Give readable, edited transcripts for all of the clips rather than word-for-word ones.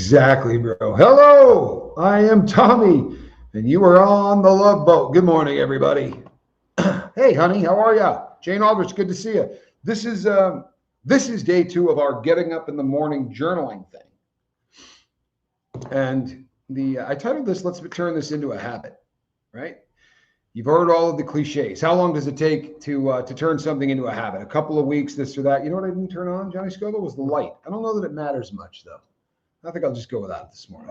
Exactly, bro. Hello, I am Tommy, and you are on the Love Boat. Good morning, everybody. Hey, honey, how are ya? Jane Aldrich, good to see you. This is day 2 of our getting up in the morning journaling thing, and I titled this "Let's turn this into a habit." Right? You've heard all of the cliches. How long does it take to turn something into a habit? A couple of weeks, this or that. You know what I didn't turn on, Johnny Scoville, was the light. I don't know that it matters much though. I think I'll just go without it this morning.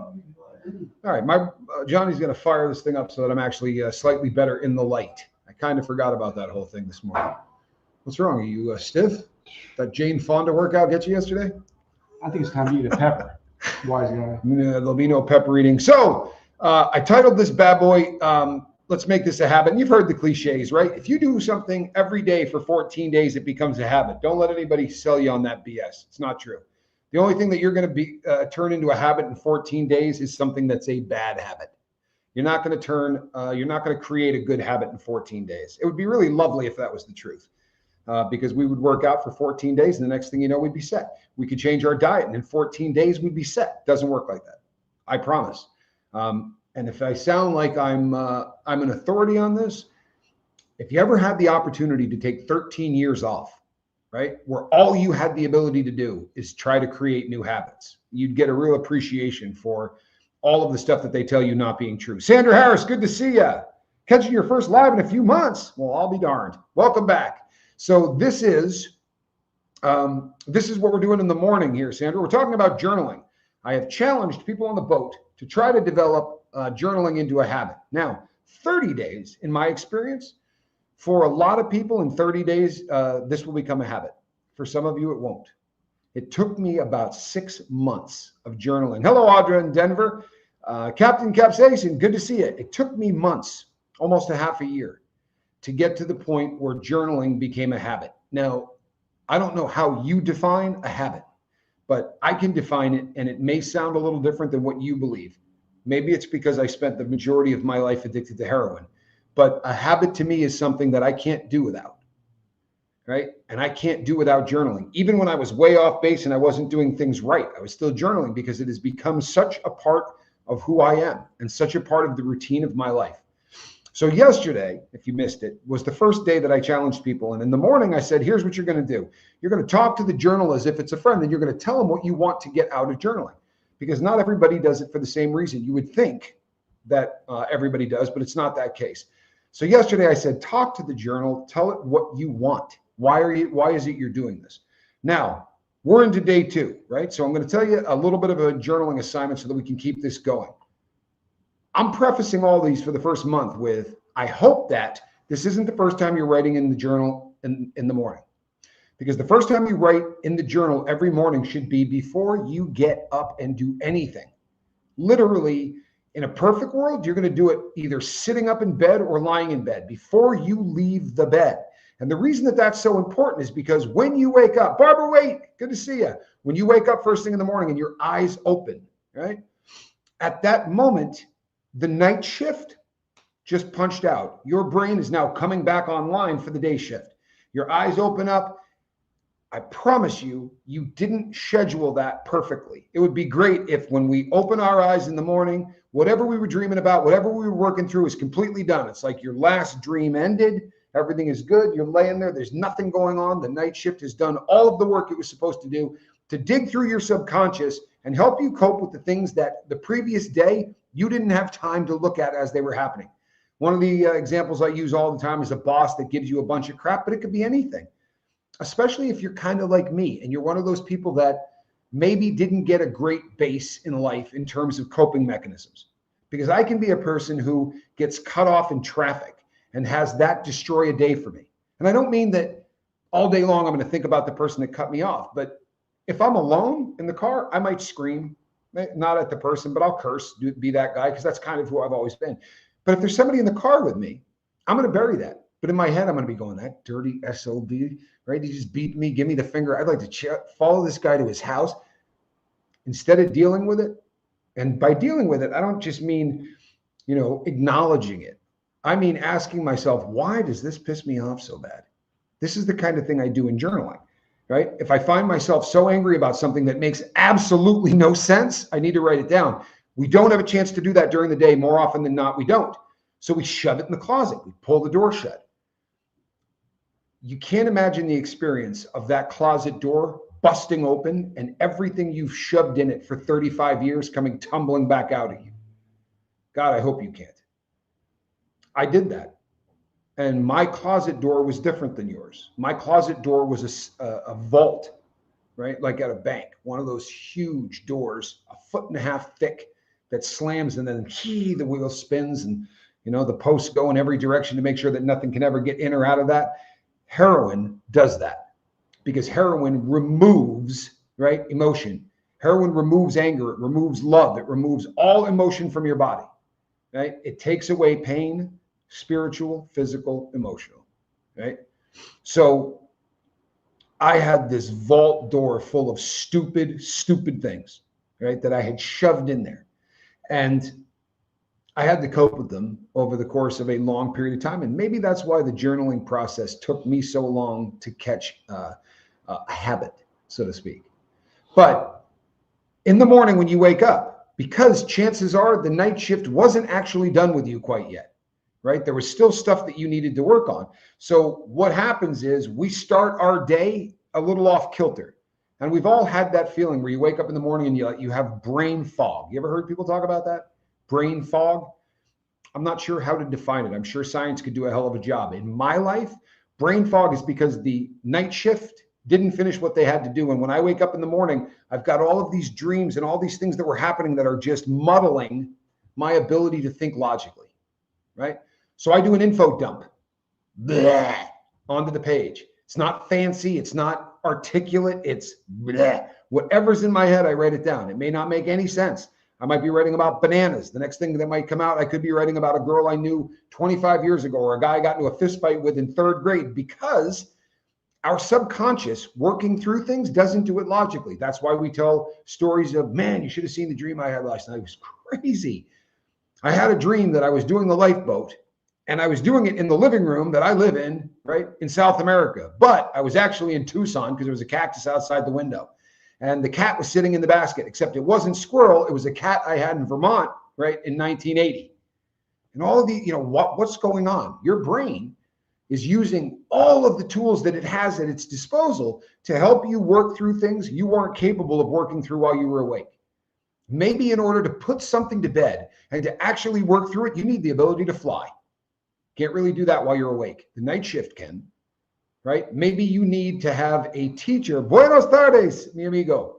All right, my Johnny's going to fire this thing up so that I'm actually slightly better in the light. I kind of forgot about that whole thing this morning. What's wrong? Are you stiff? That Jane Fonda workout get you yesterday? I think it's time to eat a pepper. Wise guy. There'll be no pepper eating. So I titled this bad boy, let's make this a habit. And you've heard the cliches, right? If you do something every day for 14 days, it becomes a habit. Don't let anybody sell you on that BS. It's not true. The only thing that you're going to be turn into a habit in 14 days is something that's a bad habit. You're not going to create a good habit in 14 days. It would be really lovely if that was the truth, because we would work out for 14 days and the next thing you know, we'd be set. We could change our diet and in 14 days we'd be set. Doesn't work like that. I promise. And if I sound like I'm an authority on this, if you ever had the opportunity to take 13 years off, right, where all you had the ability to do is try to create new habits, you'd get a real appreciation for all of the stuff that they tell you not being true. Sandra Harris, good to see you. Catching your first live in a few months. Well, I'll be darned. Welcome back. So this is what we're doing in the morning here, Sandra. We're talking about journaling. I have challenged people on the boat to try to develop journaling into a habit. Now, 30 days, in my experience, for a lot of people in 30 days, this will become a habit. For some of you, it won't. It took me about 6 months of journaling. Hello, Audra in Denver. Captain Capsaicin, good to see you. It took me months, almost a half a year, to get to the point where journaling became a habit. Now, I don't know how you define a habit, but I can define it, and it may sound a little different than what you believe. Maybe it's because I spent the majority of my life addicted to heroin. But a habit to me is something that I can't do without, right? And I can't do without journaling. Even when I was way off base and I wasn't doing things right, I was still journaling because it has become such a part of who I am and such a part of the routine of my life. So yesterday, if you missed it, was the first day that I challenged people. And in the morning, I said, here's what you're going to do. You're going to talk to the journal as if it's a friend, and you're going to tell them what you want to get out of journaling, because not everybody does it for the same reason. You would think that everybody does, but it's not that case. So yesterday I said, talk to the journal, tell it what you want. Why is it you're doing this? Now, we're into day 2, right? So I'm going to tell you a little bit of a journaling assignment so that we can keep this going. I'm prefacing all these for the first month with, I hope that this isn't the first time you're writing in the journal in the morning. Because the first time you write in the journal every morning should be before you get up and do anything. Literally, in a perfect world, you're going to do it either sitting up in bed or lying in bed before you leave the bed. And the reason that that's so important is because when you wake up, Barbara, wait, good to see you. When you wake up first thing in the morning and your eyes open, right? At that moment, the night shift just punched out. Your brain is now coming back online for the day shift. Your eyes open up. I promise you, you didn't schedule that perfectly. It would be great if when we open our eyes in the morning, whatever we were dreaming about, whatever we were working through is completely done. It's like your last dream ended. Everything is good. You're laying there. There's nothing going on. The night shift has done all of the work it was supposed to do to dig through your subconscious and help you cope with the things that the previous day you didn't have time to look at as they were happening. One of the examples I use all the time is a boss that gives you a bunch of crap, but it could be anything. Especially if you're kind of like me and you're one of those people that maybe didn't get a great base in life in terms of coping mechanisms. Because I can be a person who gets cut off in traffic and has that destroy a day for me. And I don't mean that all day long I'm going to think about the person that cut me off. But if I'm alone in the car, I might scream, not at the person, but I'll curse, be that guy, because that's kind of who I've always been. But if there's somebody in the car with me, I'm going to bury that. But in my head, I'm going to be going, that dirty SOB, right? He just beat me, give me the finger. I'd like to follow this guy to his house instead of dealing with it. And by dealing with it, I don't just mean, acknowledging it. I mean, asking myself, why does this piss me off so bad? This is the kind of thing I do in journaling. right? If I find myself so angry about something that makes absolutely no sense, I need to write it down. We don't have a chance to do that during the day. More often than not, we don't. So we shove it in the closet. We pull the door shut. You can't imagine the experience of that closet door busting open and everything you've shoved in it for 35 years coming tumbling back out at you. God, I hope you can't. I did that. And my closet door was different than yours. My closet door was a vault, right? Like at a bank, one of those huge doors, 1.5 feet thick, that slams and then the wheel spins and the posts go in every direction to make sure that nothing can ever get in or out of that. Heroin does that because heroin removes, right, emotion. Heroin removes anger. It removes love. It removes all emotion from your body, right? It takes away pain, spiritual, physical, emotional, right? So I had this vault door full of stupid things, right, that I had shoved in there. And I had to cope with them over the course of a long period of time. And maybe that's why the journaling process took me so long to catch a habit, so to speak. But in the morning when you wake up, because chances are the night shift wasn't actually done with you quite yet, right? There was still stuff that you needed to work on. So what happens is we start our day a little off kilter. And we've all had that feeling where you wake up in the morning and you have brain fog. You ever heard people talk about that? Brain fog? I'm not sure how to define it. I'm sure science could do a hell of a job. In my life, brain fog is because the night shift didn't finish what they had to do. And when I wake up in the morning, I've got all of these dreams and all these things that were happening that are just muddling my ability to think logically, right? So I do an info dump onto the page. It's not fancy. It's not articulate. It's whatever's in my head, I write it down. It may not make any sense. I might be writing about bananas. The next thing that might come out, I could be writing about a girl I knew 25 years ago or a guy I got into a fist fight with in 3rd grade, because our subconscious working through things doesn't do it logically. That's why we tell stories of, man, you should have seen the dream I had last night. It was crazy. I had a dream that I was doing the lifeboat, and I was doing it in the living room that I live in, right, in South America. But I was actually in Tucson because there was a cactus outside the window. And the cat was sitting in the basket, except it wasn't squirrel. It was a cat I had in Vermont, right, in 1980. And all of the, what's going on? Your brain is using all of the tools that it has at its disposal to help you work through things you weren't capable of working through while you were awake. Maybe in order to put something to bed and to actually work through it, you need the ability to fly. Can't really do that while you're awake. The night shift can. Right? Maybe you need to have a teacher. Buenos tardes, mi amigo.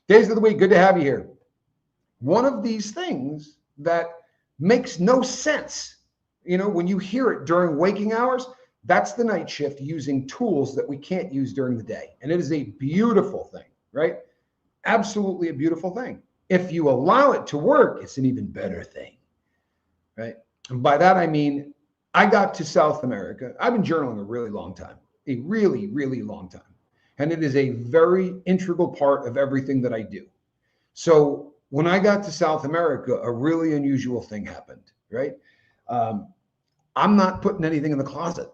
Days of the week, good to have you here. One of these things that makes no sense, when you hear it during waking hours, that's the night shift using tools that we can't use during the day. And it is a beautiful thing, right? Absolutely a beautiful thing. If you allow it to work, it's an even better thing, right? And by that, I mean, I got to South America. I've been journaling a really long time. A really, really long time. And it is a very integral part of everything that I do. So when I got to South America, a really unusual thing happened, right? I'm not putting anything in the closet.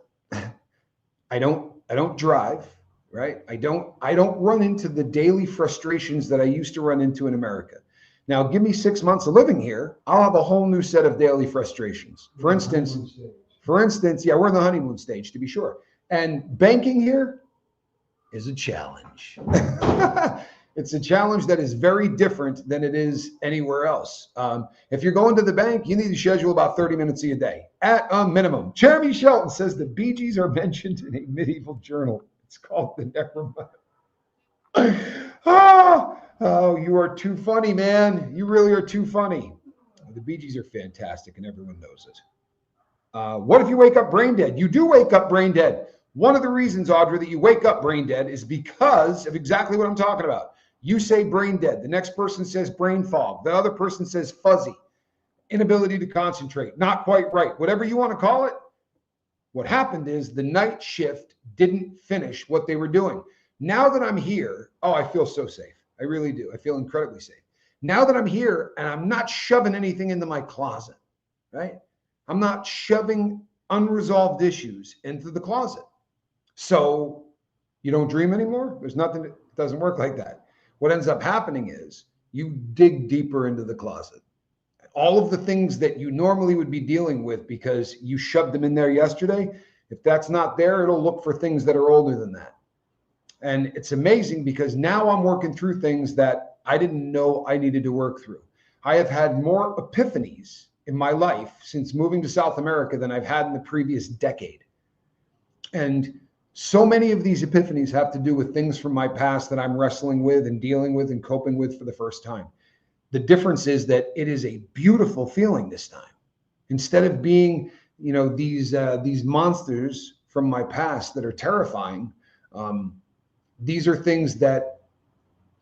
I don't drive, right? I don't run into the daily frustrations that I used to run into in America. Now, give me 6 months of living here, I'll have a whole new set of daily frustrations. For instance, yeah, we're in the honeymoon stage, to be sure. And banking here is a challenge. It's a challenge that is very different than it is anywhere else. If you're going to the bank, you need to schedule about 30 minutes a day at a minimum. Jeremy Shelton says the Bee Gees are mentioned in a medieval journal. It's called The Nevermind. Oh, you are too funny, man. You really are too funny. The Bee Gees are fantastic, and everyone knows it. What if you wake up brain dead? You do wake up brain dead. One of the reasons, Audra, that you wake up brain dead is because of exactly what I'm talking about. You say brain dead. The next person says brain fog. The other person says fuzzy, inability to concentrate, not quite right, whatever you want to call it. What happened is the night shift didn't finish what they were doing. Now that I'm here, I feel so safe. I really do. I feel incredibly safe. Now that I'm here and I'm not shoving anything into my closet, right? I'm not shoving unresolved issues into the closet. So You don't dream anymore? There's nothing that doesn't work like that. What ends up happening is you dig deeper into the closet. All of the things that you normally would be dealing with because you shoved them in there yesterday, if that's not there, it'll look for things that are older than that. And it's amazing because now I'm working through things that I didn't know I needed to work through. I have had more epiphanies in my life since moving to South America than I've had in the previous decade. And so many of these epiphanies have to do with things from my past that I'm wrestling with and dealing with and coping with for the first time. The difference is that it is a beautiful feeling this time. Instead of being, these monsters from my past that are terrifying, these are things that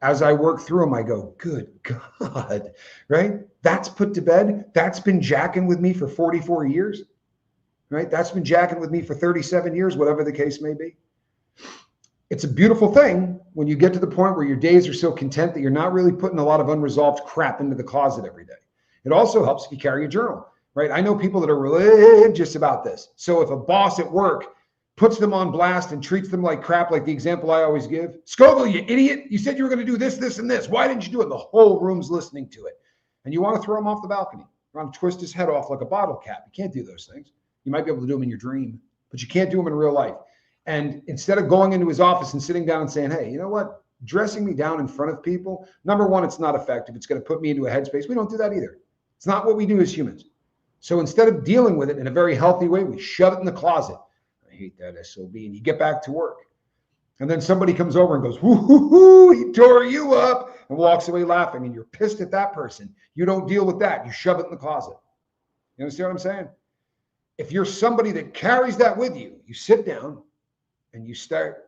as I work through them, I go, good God, right? That's put to bed. That's been jacking with me for 44 years, right? That's been jacking with me for 37 years, whatever the case may be. It's a beautiful thing when you get to the point where your days are so content that you're not really putting a lot of unresolved crap into the closet every day. It also helps if you carry a journal, right? I know people that are religious about this. So if a boss at work puts them on blast and treats them like crap, like the example I always give, Scoville, you idiot, you said you were going to do this, this, and this. Why didn't you do it? The whole room's listening to it. And you want to throw him off the balcony. You want to twist his head off like a bottle cap. You can't do those things. You might be able to do them in your dream, but you can't do them in real life. And instead of going into his office and sitting down and saying, hey, you know what? Dressing me down in front of people, number one, it's not effective. It's going to put me into a headspace. We don't do that either. It's not what we do as humans. So instead of dealing with it in a very healthy way, we shove it in the closet. I hate that SOB. And you get back to work. And then somebody comes over and goes, whoo, he tore you up, and walks away laughing. And you're pissed at that person. You don't deal with that. You shove it in the closet. You understand what I'm saying? If you're somebody that carries that with you, you sit down and you start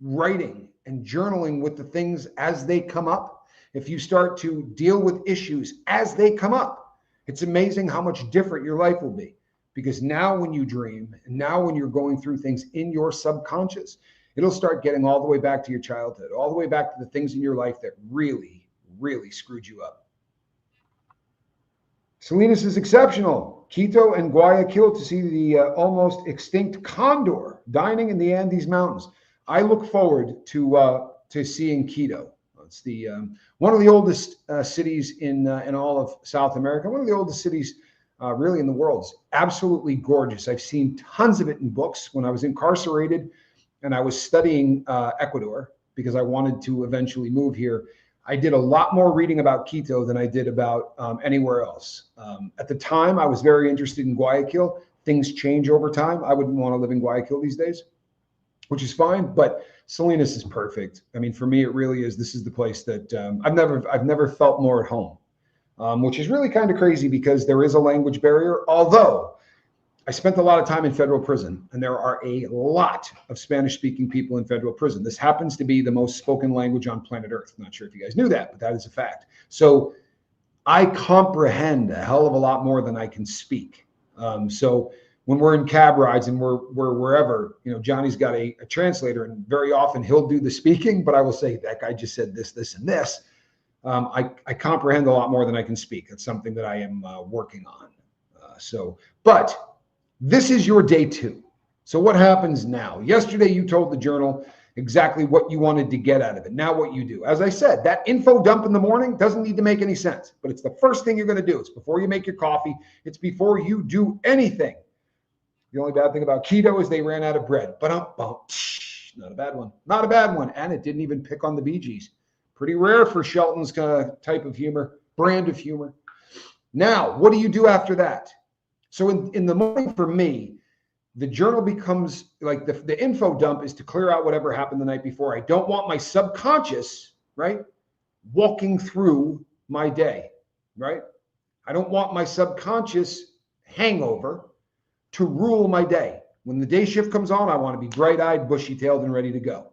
writing and journaling with the things as they come up. If you start to deal with issues as they come up, it's amazing how much different your life will be. Because now when you dream, and now when you're going through things in your subconscious, it'll start getting all the way back to your childhood, all the way back to the things in your life that really, really screwed you up. Salinas is exceptional. Quito and Guayaquil to see the almost extinct condor dining in the Andes Mountains. I look forward to seeing Quito. It's the one of the oldest cities in all of South America. One of the oldest cities really in the world. It's absolutely gorgeous. I've seen tons of it in books. When I was incarcerated and I was studying Ecuador because I wanted to eventually move here, I did a lot more reading about Quito than I did about anywhere else. At the time, I was very interested in Guayaquil. Things change over time. I wouldn't want to live in Guayaquil these days, which is fine. But Salinas is perfect. I mean, for me, it really is. This is the place that I've never felt more at home, which is really kind of crazy because there is a language barrier. Although I spent a lot of time in federal prison, and there are a lot of Spanish-speaking people in federal prison. This happens to be the most spoken language on planet Earth. Not sure if you guys knew that, but that is a fact. So I comprehend a hell of a lot more than I can speak. So when we're in cab rides and we're wherever, Johnny's got a translator, and very often he'll do the speaking, but I will say, that guy just said this, this, and this. I comprehend a lot more than I can speak. That's something that I am working on. But this is your day 2. So what happens now? Yesterday, you told the journal exactly what you wanted to get out of it. Now what you do. As I said, that info dump in the morning doesn't need to make any sense, but it's the first thing you're going to do. It's before you make your coffee. It's before you do anything. The only bad thing about keto is they ran out of bread. But not a bad one. Not a bad one. And it didn't even pick on the Bee Gees. Pretty rare for Shelton's type of humor, brand of humor. Now, what do you do after that? So in the morning for me, the journal becomes like the info dump is to clear out whatever happened the night before. I don't want my subconscious, right, walking through my day, right? I don't want my subconscious hangover to rule my day. When the day shift comes on, I want to be bright-eyed, bushy-tailed, and ready to go.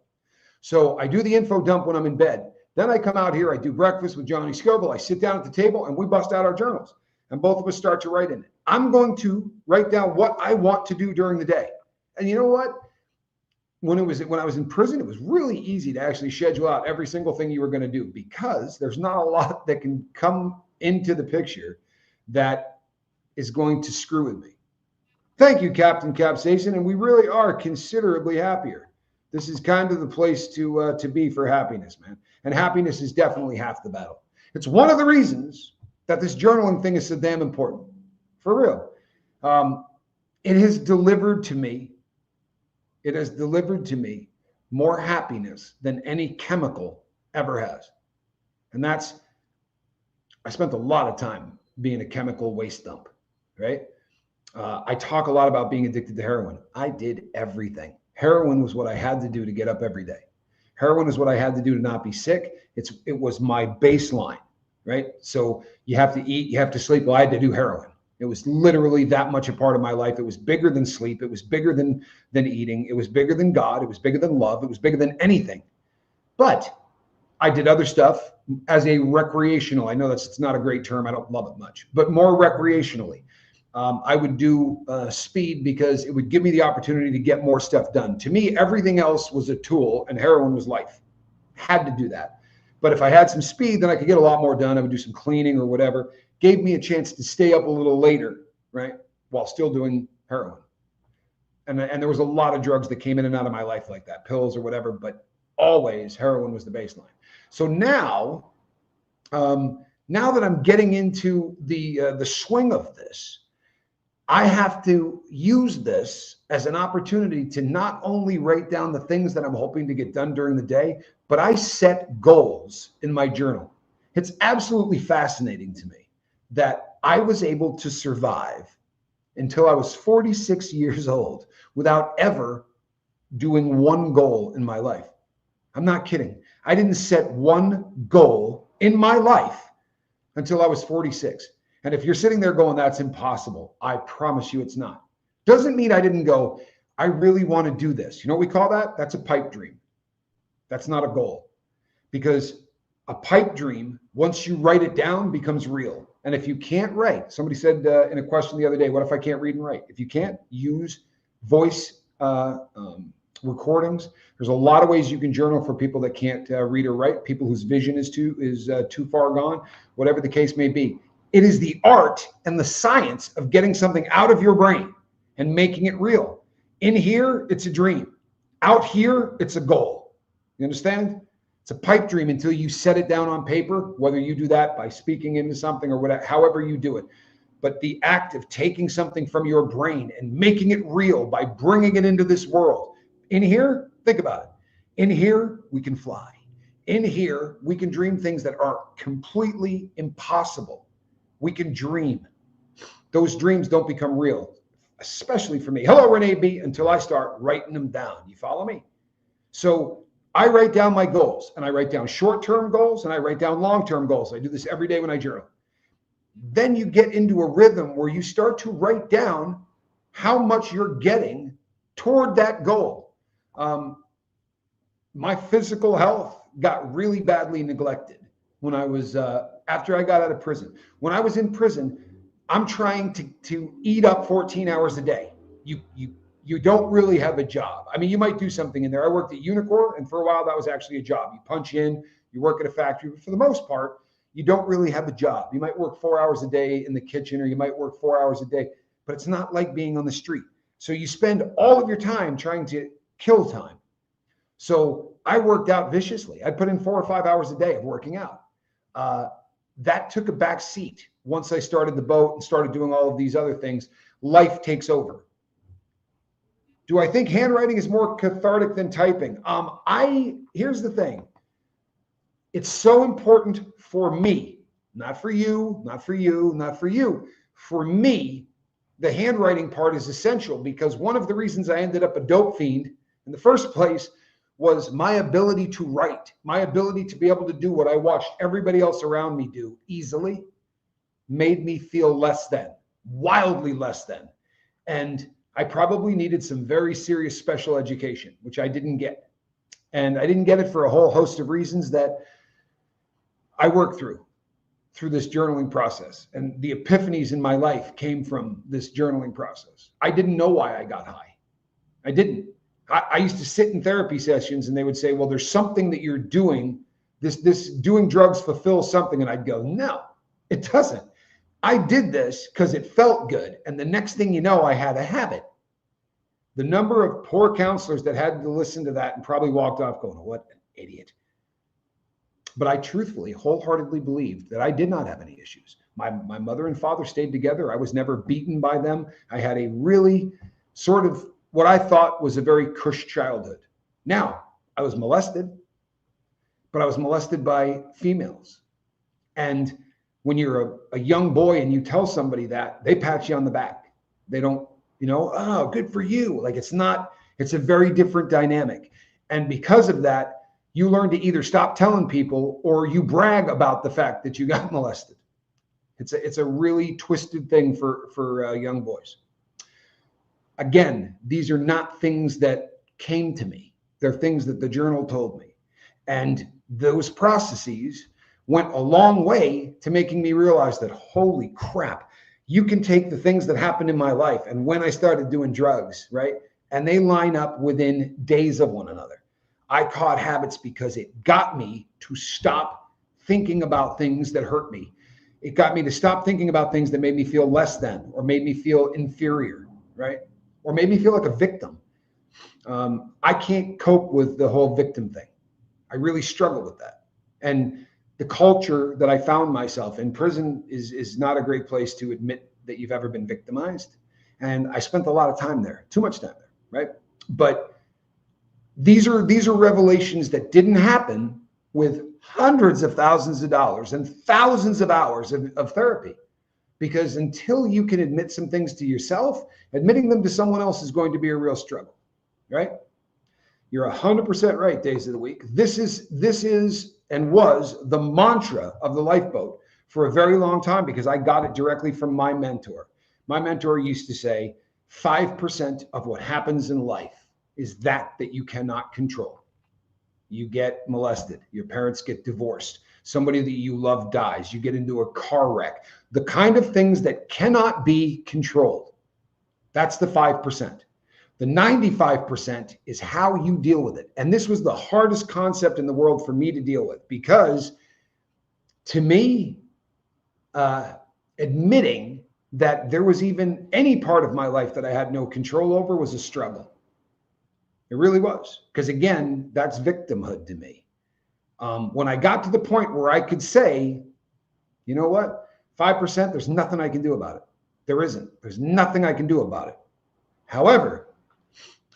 So I do the info dump when I'm in bed. Then I come out here, I do breakfast with Johnny Scoville. I sit down at the table and we bust out our journals. And both of us start to write in it. I'm going to write down what I want to do during the day. And you know what? When I was in prison, it was really easy to actually schedule out every single thing you were going to do because there's not a lot that can come into the picture that is going to screw with me. Thank you, Captain Capsaicin, and we really are considerably happier. This is kind of the place to be for happiness, man. And happiness is definitely half the battle. It's one of the reasons that this journaling thing is so damn important. For real. It has delivered to me. It has delivered to me more happiness than any chemical ever has. And I spent a lot of time being a chemical waste dump, right? I talk a lot about being addicted to heroin. I did everything. Heroin was what I had to do to get up every day. Heroin is what I had to do to not be sick. It was my baseline, right? So you have to eat, you have to sleep. Well, I had to do heroin. It was literally that much a part of my life. It was bigger than sleep. It was bigger than eating. It was bigger than God. It was bigger than love. It was bigger than anything. But I did other stuff as a recreational. I know it's not a great term. I don't love it much, but more recreationally. I would do speed because it would give me the opportunity to get more stuff done. To me, everything else was a tool and heroin was life. Had to do that. But if I had some speed, then I could get a lot more done. I would do some cleaning or whatever. Gave me a chance to stay up a little later, right, while still doing heroin. And there was a lot of drugs that came in and out of my life like that, pills or whatever, but always heroin was the baseline. So now that I'm getting into the swing of this, I have to use this as an opportunity to not only write down the things that I'm hoping to get done during the day, but I set goals in my journal. It's absolutely fascinating to me that I was able to survive until I was 46 years old without ever doing one goal in my life. I'm not kidding. I didn't set one goal in my life until I was 46. And if you're sitting there going, that's impossible, I promise you it's not. Doesn't mean I didn't go, I really want to do this. You know what we call that? That's a pipe dream. That's not a goal. Because a pipe dream, once you write it down, becomes real. And if you can't write, somebody said in a question the other day, what if I can't read and write? If you can't, use voice recordings. There's a lot of ways you can journal for people that can't read or write, people whose vision is too far gone, whatever the case may be. It is the art and the science of getting something out of your brain and making it real. In here, it's a dream. Out here, it's a goal. You understand? It's a pipe dream until you set it down on paper, whether you do that by speaking into something or whatever, however you do it. But the act of taking something from your brain and making it real by bringing it into this world. In here, think about it. In here, we can fly. In here, we can dream things that are completely impossible. We can dream. Those dreams don't become real, especially for me. Hello, Renee B, until I start writing them down. You follow me? So I write down my goals, and I write down short-term goals, and I write down long-term goals. I do this every day when I journal. Then you get into a rhythm where you start to write down how much you're getting toward that goal. My physical health got really badly neglected when I was after I got out of prison. When I was in prison, I'm trying to eat up 14 hours a day. You don't really have a job. I mean, you might do something in there. I worked at Unicor, and for a while that was actually a job. You punch in, you work at a factory, but for the most part, you don't really have a job. You might work 4 hours a day in the kitchen, or you might work 4 hours a day, but it's not like being on the street. So you spend all of your time trying to kill time. So I worked out viciously. I'd put in 4 or 5 hours a day of working out. That took a back seat. Once I started the boat and started doing all of these other things, life takes over. Do I think handwriting is more cathartic than typing? Here's the thing. It's so important for me, not for you, not for you, not for you. For me, the handwriting part is essential because one of the reasons I ended up a dope fiend in the first place was my ability to write, my ability to be able to do what I watched everybody else around me do easily made me feel less than, wildly less than. And I probably needed some very serious special education, which I didn't get. And I didn't get it for a whole host of reasons that I worked through this journaling process. And the epiphanies in my life came from this journaling process. I didn't know why I got high. I didn't. I used to sit in therapy sessions and they would say, well, there's something that you're doing. This doing drugs fulfills something. And I'd go, no, it doesn't. I did this because it felt good. And the next thing you know, I had a habit. The number of poor counselors that had to listen to that and probably walked off going, what an idiot. But I truthfully, wholeheartedly believed that I did not have any issues. My mother and father stayed together. I was never beaten by them. I had a really sort of what I thought was a very cush childhood. Now, I was molested, but I was molested by females. And when you're a young boy and you tell somebody that, they pat you on the back. They don't, oh, good for you. Like it's a very different dynamic. And because of that, you learn to either stop telling people or you brag about the fact that you got molested. It's a really twisted thing for young boys. Again, these are not things that came to me. They're things that the journal told me. And those processes went a long way to making me realize that, holy crap, you can take the things that happened in my life and when I started doing drugs, right? And they line up within days of one another. I caught habits because it got me to stop thinking about things that hurt me. It got me to stop thinking about things that made me feel less than or made me feel inferior, right? Or made me feel like a victim. I can't cope with the whole victim thing. I really struggle with that. And the culture that I found myself in, prison is not a great place to admit that you've ever been victimized. And I spent a lot of time there, too much time there, right? But these are revelations that didn't happen with hundreds of thousands of dollars and thousands of hours of therapy. Because until you can admit some things to yourself, admitting them to someone else is going to be a real struggle, right? You're 100% right, days of the week. This is and was the mantra of the Lifeboat for a very long time because I got it directly from my mentor. My mentor used to say, 5% of what happens in life is that you cannot control. You get molested, your parents get divorced, somebody that you love dies, you get into a car wreck, the kind of things that cannot be controlled. That's the 5%. The 95% is how you deal with it. And this was the hardest concept in the world for me to deal with because to me, admitting that there was even any part of my life that I had no control over was a struggle. It really was. Because again, that's victimhood to me. When I got to the point where I could say, you know what, 5%, there's nothing I can do about it. There isn't. There's nothing I can do about it. However,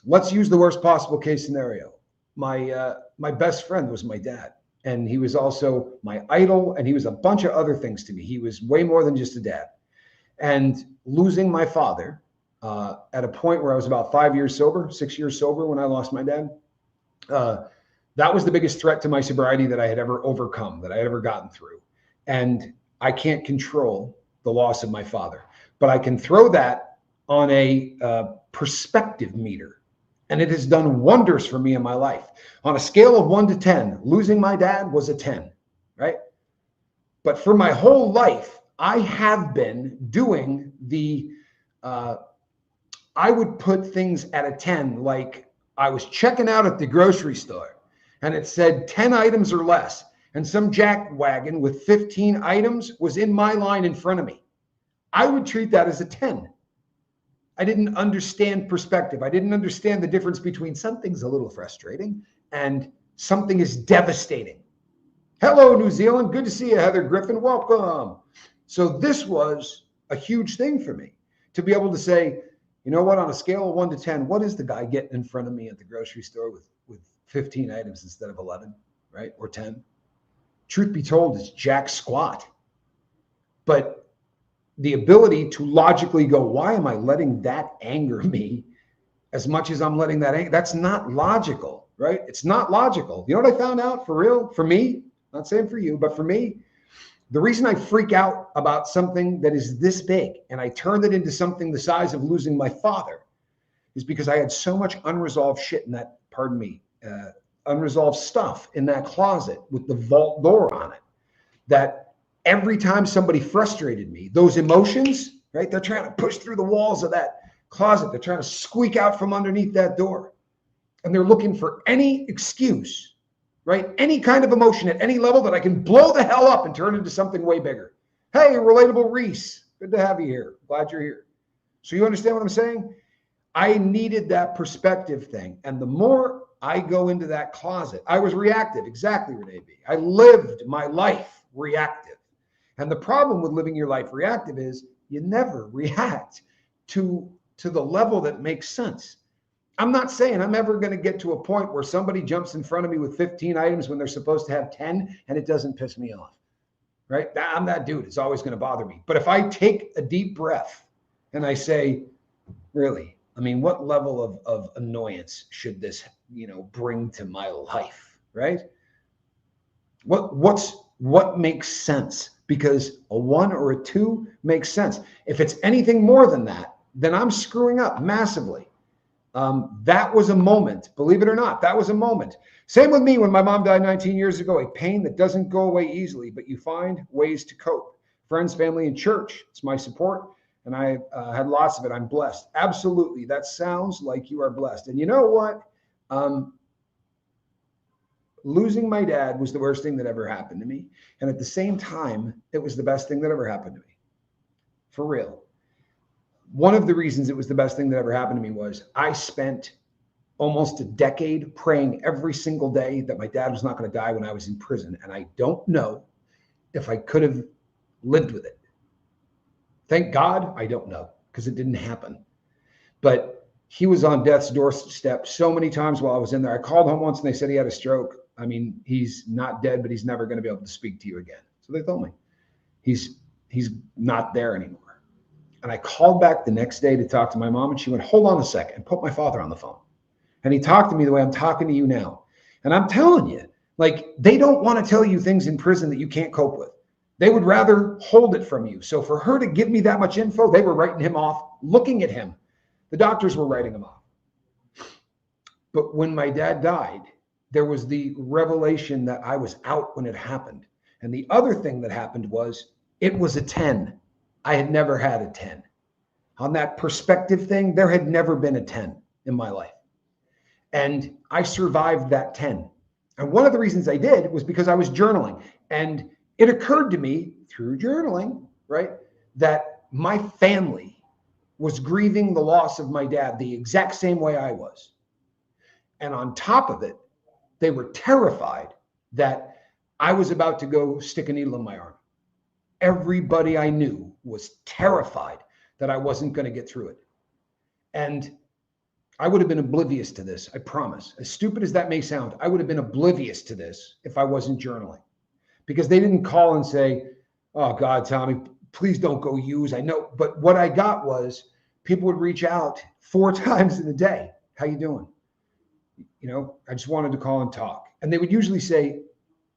let's use the worst possible case scenario. My best friend was my dad. And he was also my idol. And he was a bunch of other things to me. He was way more than just a dad. And losing my father, at a point where I was about 6 years sober when I lost my dad. That was the biggest threat to my sobriety that I had ever overcome, that I had ever gotten through. And I can't control the loss of my father, but I can throw that on a perspective meter. And it has done wonders for me in my life. On a scale of 1 to 10, losing my dad was a 10, right? But for my whole life, I have been doing I would put things at a 10, like I was checking out at the grocery store and it said 10 items or less. And some jack wagon with 15 items was in my line in front of me. I would treat that as a 10. I didn't understand perspective. I didn't understand the difference between something's a little frustrating and something is devastating. Hello, New Zealand. Good to see you, Heather Griffin. Welcome. So this was a huge thing for me to be able to say, you know what, on a scale of 1 to 10, what is the guy getting in front of me at the grocery store with 15 items instead of 11, right? Or 10? Truth be told, it's jack squat. But the ability to logically go, why am I letting that anger me as much as I'm letting that anger? That's not logical, right? It's not logical. You know what I found out for real? For me, not saying for you, but for me, the reason I freak out about something that is this big and I turned it into something the size of losing my father is because I had so much unresolved shit in that, unresolved stuff in that closet with the vault door on it, that every time somebody frustrated me, those emotions, right? They're trying to push through the walls of that closet. They're trying to squeak out from underneath that door. And they're looking for any excuse, right? Any kind of emotion at any level that I can blow the hell up and turn into something way bigger. Hey, Relatable Reese, good to have you here. Glad you're here. So you understand what I'm saying? I needed that perspective thing. And the more I go into that closet, I was reactive. Exactly, Renee B. I lived my life reactive. And the problem with living your life reactive is you never react to the level that makes sense. I'm not saying I'm ever going to get to a point where somebody jumps in front of me with 15 items when they're supposed to have 10 and it doesn't piss me off, right? I'm that dude. It's always going to bother me. But if I take a deep breath and I say, really, I mean, what level of annoyance should this, bring to my life, right? What makes sense? Because a 1 or a 2 makes sense. If it's anything more than that, then I'm screwing up massively. That was a moment, believe it or not, that was a moment. Same with me when my mom died 19 years ago, a pain that doesn't go away easily, but you find ways to cope. Friends, family, and church, it's my support. And I had lots of it. I'm blessed. Absolutely. That sounds like you are blessed. And you know what? Losing my dad was the worst thing that ever happened to me. And at the same time, it was the best thing that ever happened to me. For real. One of the reasons it was the best thing that ever happened to me was I spent almost a decade praying every single day that my dad was not going to die when I was in prison. And I don't know if I could have lived with it. Thank God, I don't know, because it didn't happen. But he was on death's doorstep so many times while I was in there. I called home once and they said he had a stroke. I mean, he's not dead, but he's never going to be able to speak to you again. So they told me he's not there anymore. And I called back the next day to talk to my mom, and she went, hold on a second, and put my father on the phone. And he talked to me the way I'm talking to you now. And I'm telling you, like, they don't want to tell you things in prison that you can't cope with. They would rather hold it from you. So for her to give me that much info, they were writing him off, looking at him. The doctors were writing him off. But when my dad died, there was the revelation that I was out when it happened. And the other thing that happened was it was a 10. I had never had a 10. On that perspective thing, there had never been a 10 in my life. And I survived that 10. And one of the reasons I did was because I was journaling. And it occurred to me through journaling, right, that my family was grieving the loss of my dad the exact same way I was. And on top of it, they were terrified that I was about to go stick a needle in my arm. Everybody I knew was terrified that I wasn't going to get through it. And I would have been oblivious to this, I promise. As stupid as that may sound, I would have been oblivious to this if I wasn't journaling. Because they didn't call and say, oh God, Tommy, please don't go use. I know. But what I got was people would reach out 4 times in a day. How you doing? I just wanted to call and talk. And they would usually say,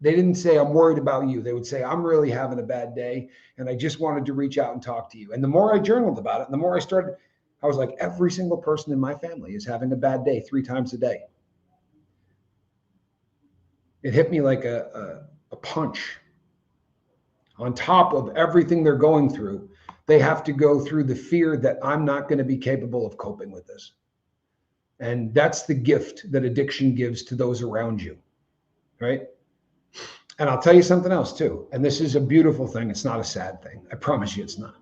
they didn't say, I'm worried about you. They would say, I'm really having a bad day. And I just wanted to reach out and talk to you. And the more I journaled about it, and the more I was like, every single person in my family is having a bad day 3 times a day. It hit me like a punch. On top of everything they're going through, they have to go through the fear that I'm not going to be capable of coping with this. And that's the gift that addiction gives to those around you, right? And I'll tell you something else too. And this is a beautiful thing. It's not a sad thing. I promise you it's not.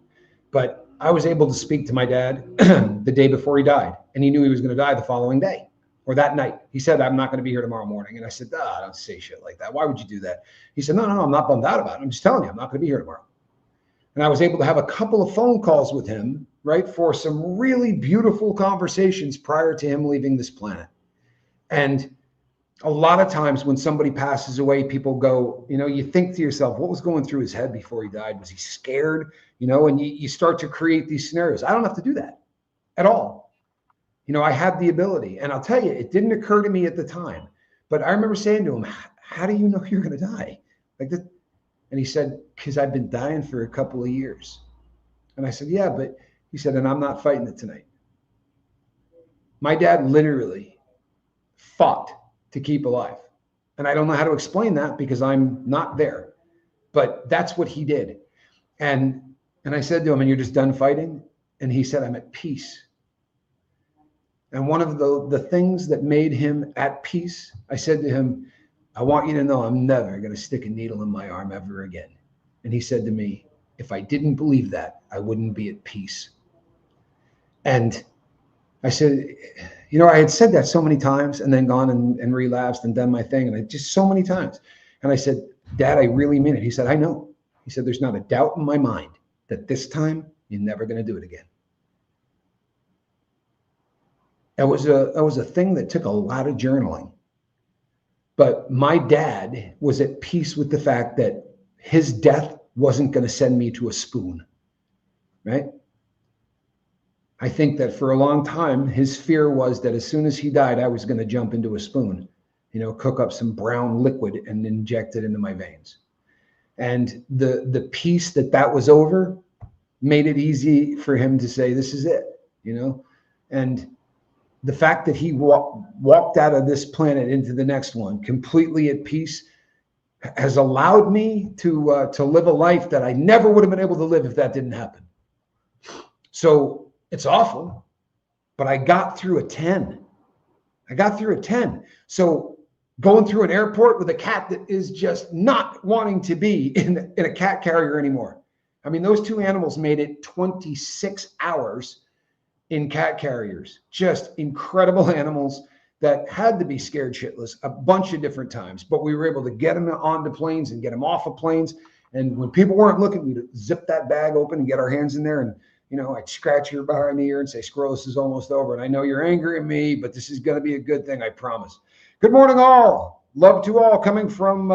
But I was able to speak to my dad the day before he died. And he knew he was going to die the following day or that night. He said, I'm not going to be here tomorrow morning. And I said, don't say shit like that. Why would you do that? He said, no, I'm not bummed out about it. I'm just telling you, I'm not going to be here tomorrow. And I was able to have a couple of phone calls with him, right, for some really beautiful conversations prior to him leaving this planet. And a lot of times when somebody passes away, people go, you think to yourself, what was going through his head before he died? Was he scared? And you start to create these scenarios. I don't have to do that at all. I had the ability. And I'll tell you, it didn't occur to me at the time. But I remember saying to him, how do you know you're going to die? Like that. And he said, because I've been dying for a couple of years. And I said, yeah, but he said, and I'm not fighting it tonight. My dad literally fought to keep alive. And I don't know how to explain that because I'm not there. But that's what he did. And I said to him, and you're just done fighting? And he said, I'm at peace. And one of the things that made him at peace, I said to him, I want you to know I'm never going to stick a needle in my arm ever again. And he said to me, if I didn't believe that, I wouldn't be at peace. And I said, you know, I had said that so many times and then gone and relapsed and done my thing. And I just so many times. And I said, Dad, I really mean it. He said, I know. He said, there's not a doubt in my mind that this time you're never going to do it again. That was a thing that took a lot of journaling. But my dad was at peace with the fact that his death wasn't going to send me to a spoon, right? I think that for a long time, his fear was that as soon as he died, I was going to jump into a spoon, you know, cook up some brown liquid and inject it into my veins. And the peace that was over made it easy for him to say, this is it, you know? And the fact that he walked out of this planet into the next one completely at peace has allowed me to live a life that I never would have been able to live if that didn't happen. So it's awful, but I got through a 10. I got through a 10. So going through an airport with a cat that is just not wanting to be in a cat carrier anymore. I mean, those two animals made it 26 hours in cat carriers. Just incredible animals that had to be scared shitless a bunch of different times, but we were able to get them onto planes and get them off of planes. And when people weren't looking, we'd zip that bag open and get our hands in there. And, you know, I'd scratch your behind the ear and say, squirrel, this is almost over. And I know you're angry at me, but this is going to be a good thing, I promise. Good morning, all. Love to all, coming from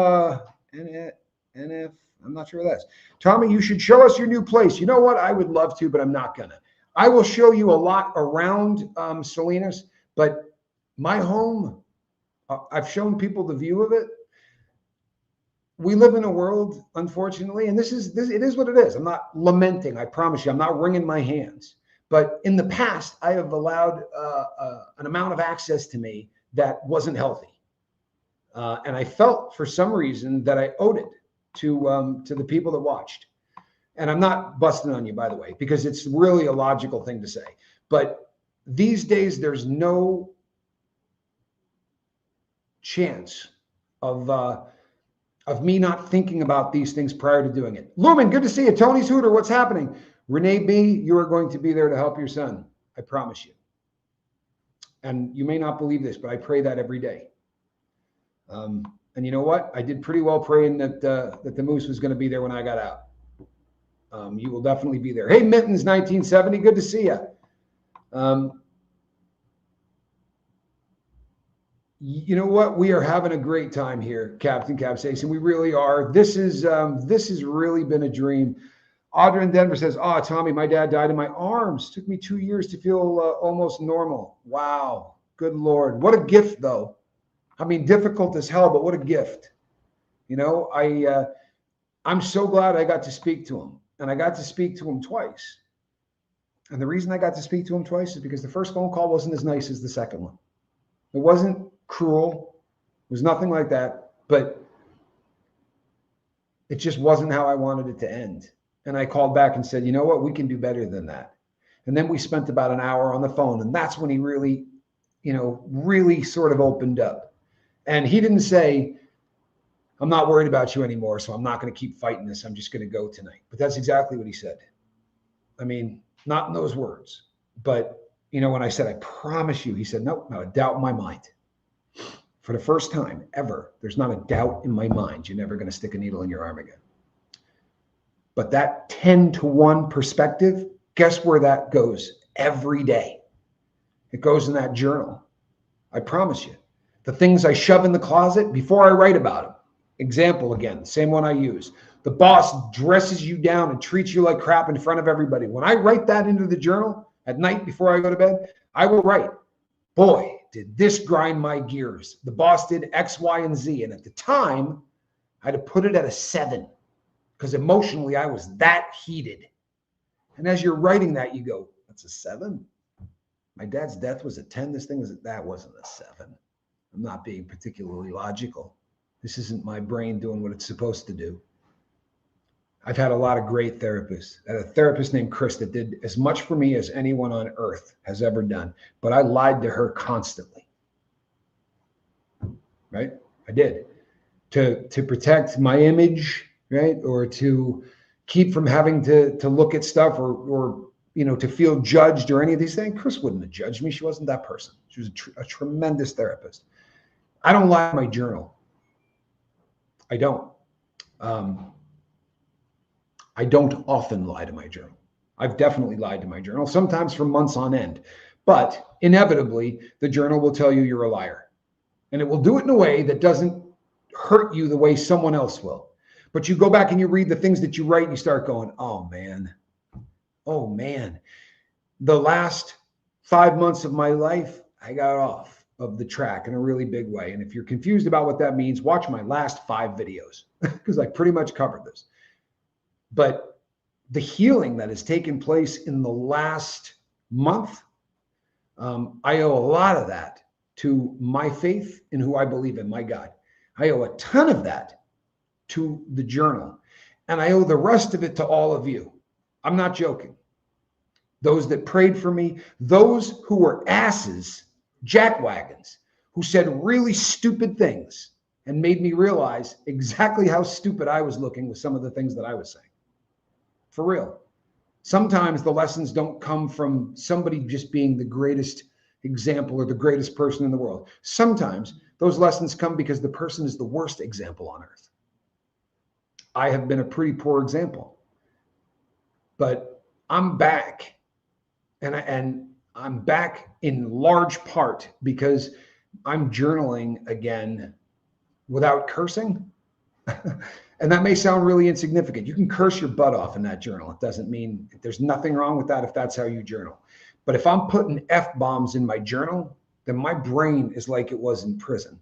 NF. I'm not sure what that's. Tommy, you should show us your new place. You know what? I would love to, but I'm not going to. I will show you a lot around Salinas, but my home, I've shown people the view of it. We live in a world, unfortunately, and it is what it is. I'm not lamenting, I promise you. I'm not wringing my hands. But in the past, I have allowed an amount of access to me that wasn't healthy. And I felt for some reason that I owed it to the people that watched. And I'm not busting on you, by the way, because it's really a logical thing to say. But these days, there's no chance of me not thinking about these things prior to doing it. Lumen, good to see you. Tony's Hooter, what's happening? Renee B., you are going to be there to help your son. I promise you. And you may not believe this, but I pray that every day. And you know what? I did pretty well praying that the moose was going to be there when I got out. You will definitely be there. Hey, Mittens 1970, good to see you. You know what? We are having a great time here, Captain Capsaicin. We really are. This has really been a dream. Audra in Denver says, "Oh, Tommy, my dad died in my arms. Took me 2 years to feel almost normal." Wow, good Lord, what a gift, though. I mean, difficult as hell, but what a gift. You know, I'm so glad I got to speak to him. And I got to speak to him twice. And the reason I got to speak to him twice is because the first phone call wasn't as nice as the second one. It wasn't cruel. It was nothing like that. But it just wasn't how I wanted it to end. And I called back and said, you know what? We can do better than that. And then we spent about an hour on the phone. And that's when he really, you know, really sort of opened up. And he didn't say, I'm not worried about you anymore, so I'm not going to keep fighting this. I'm just going to go tonight. But that's exactly what he said. I mean, not in those words. But, you know, when I said, I promise you, he said, nope, not a doubt in my mind. For the first time ever, there's not a doubt in my mind you're never going to stick a needle in your arm again. But that 10-to-1 perspective, guess where that goes every day? It goes in that journal. I promise you. The things I shove in the closet before I write about them. Example again, same one I use. The boss dresses you down and treats you like crap in front of everybody. When I write that into the journal at night before I go to bed, I will write, boy, did this grind my gears. The boss did X, Y, and Z. And at the time, I had to put it at a 7 because emotionally I was that heated. And as you're writing that, you go, that's a 7? My dad's death was a 10. This thing that wasn't a 7. I'm not being particularly logical. This isn't my brain doing what it's supposed to do. I've had a lot of great therapists. I had a therapist named Chris that did as much for me as anyone on earth has ever done. But I lied to her constantly. Right? I did. To protect my image, right? Or to keep from having to look at stuff or to feel judged or any of these things. Chris wouldn't have judged me. She wasn't that person. She was a tremendous therapist. I don't lie in my journal. I don't. I don't often lie to my journal. I've definitely lied to my journal, sometimes for months on end. But inevitably, the journal will tell you you're a liar. And it will do it in a way that doesn't hurt you the way someone else will. But you go back and you read the things that you write and you start going, oh man, the last 5 months of my life, I got off of the track in a really big way. And if you're confused about what that means, watch my last 5 videos because I pretty much covered this. But the healing that has taken place in the last month, I owe a lot of that to my faith in who I believe in, my God. I owe a ton of that to the journal. And I owe the rest of it to all of you. I'm not joking. Those that prayed for me, those who were asses, jackwagons, who said really stupid things and made me realize exactly how stupid I was looking with some of the things that I was saying. For real. Sometimes the lessons don't come from somebody just being the greatest example or the greatest person in the world. Sometimes those lessons come because the person is the worst example on earth. I have been a pretty poor example, but I'm back, and I'm back in large part because I'm journaling again without cursing. And that may sound really insignificant. You can curse your butt off in that journal. It doesn't mean there's nothing wrong with that if that's how you journal. But if I'm putting F-bombs in my journal, then my brain is like it was in prison,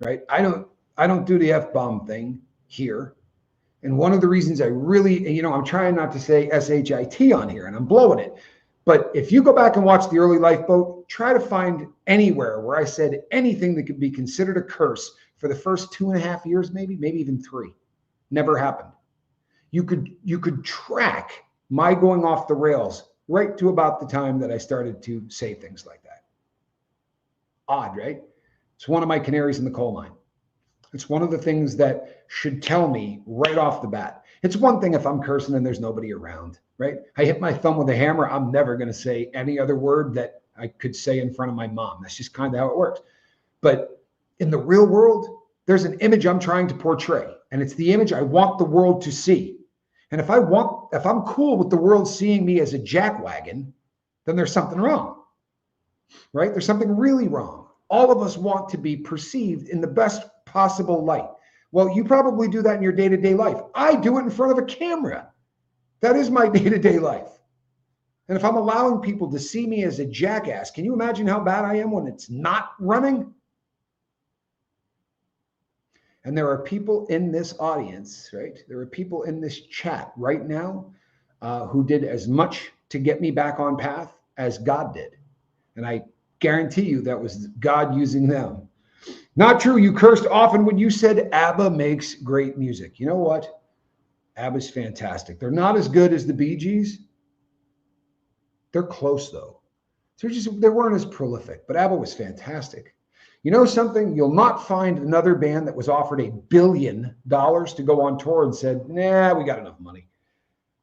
right? I don't do the F-bomb thing here. And one of the reasons I really, I'm trying not to say SHIT on here and I'm blowing it. But if you go back and watch the early Lifeboat, try to find anywhere where I said anything that could be considered a curse for the first 2.5 years, maybe even 3. Never happened. You could track my going off the rails right to about the time that I started to say things like that. Odd, right? It's one of my canaries in the coal mine. It's one of the things that should tell me right off the bat. It's one thing if I'm cursing and there's nobody around, right? I hit my thumb with a hammer. I'm never going to say any other word that I could say in front of my mom. That's just kind of how it works. But in the real world, there's an image I'm trying to portray, and it's the image I want the world to see. And if I'm cool with the world seeing me as a jackwagon, then there's something wrong, right? There's something really wrong. All of us want to be perceived in the best possible light. Well, you probably do that in your day-to-day life. I do it in front of a camera. That is my day-to-day life. And if I'm allowing people to see me as a jackass, can you imagine how bad I am when it's not running? And there are people in this audience, right? There are people in this chat right now who did as much to get me back on path as God did. And I guarantee you that was God using them. Not true. You cursed often when you said ABBA makes great music. You know what? ABBA's fantastic. They're not as good as the Bee Gees. They're close though. They weren't as prolific, but ABBA was fantastic. You know something? You'll not find another band that was offered $1 billion to go on tour and said, nah, we got enough money.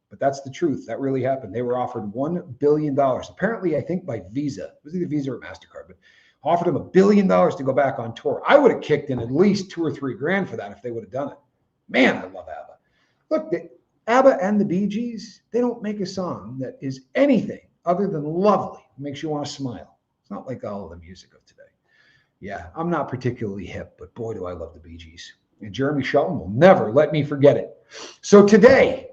But that's the truth. That really happened. They were offered $1 billion. Apparently, I think by Visa. It was either Visa or MasterCard, but offered them $1 billion to go back on tour. I would have kicked in at least $2 or $3 grand for that if they would have done it. Man, I love ABBA. Look, ABBA and the Bee Gees, they don't make a song that is anything other than lovely. It makes you want to smile. It's not like all of the music of today. Yeah, I'm not particularly hip, but boy, do I love the Bee Gees. And Jeremy Shelton will never let me forget it. So today,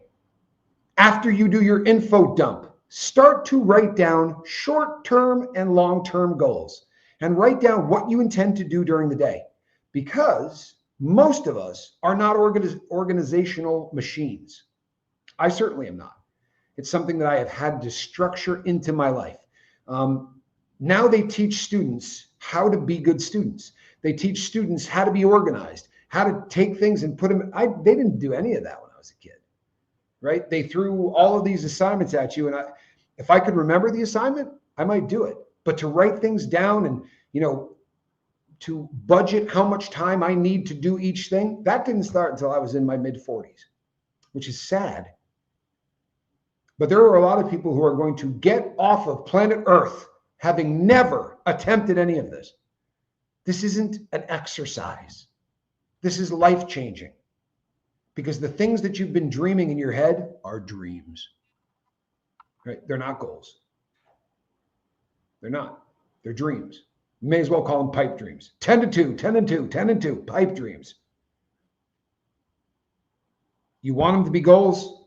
after you do your info dump, start to write down short-term and long-term goals and write down what you intend to do during the day, because most of us are not organizational machines. I certainly am not. It's something that I have had to structure into my life. Now they teach students how to be good students. They teach students how to be organized, how to take things and put them. They didn't do any of that when I was a kid, right? They threw all of these assignments at you, and if I could remember the assignment, I might do it. But to write things down and to budget how much time I need to do each thing, that didn't start until I was in my mid-40s, which is sad. But there are a lot of people who are going to get off of planet Earth having never attempted any of this. This isn't an exercise. This is life-changing. Because the things that you've been dreaming in your head are dreams. Right? They're not goals. They're not. They're dreams. You may as well call them pipe dreams. 10 to 2, 10 and 2, 10 and 2, pipe dreams. You want them to be goals?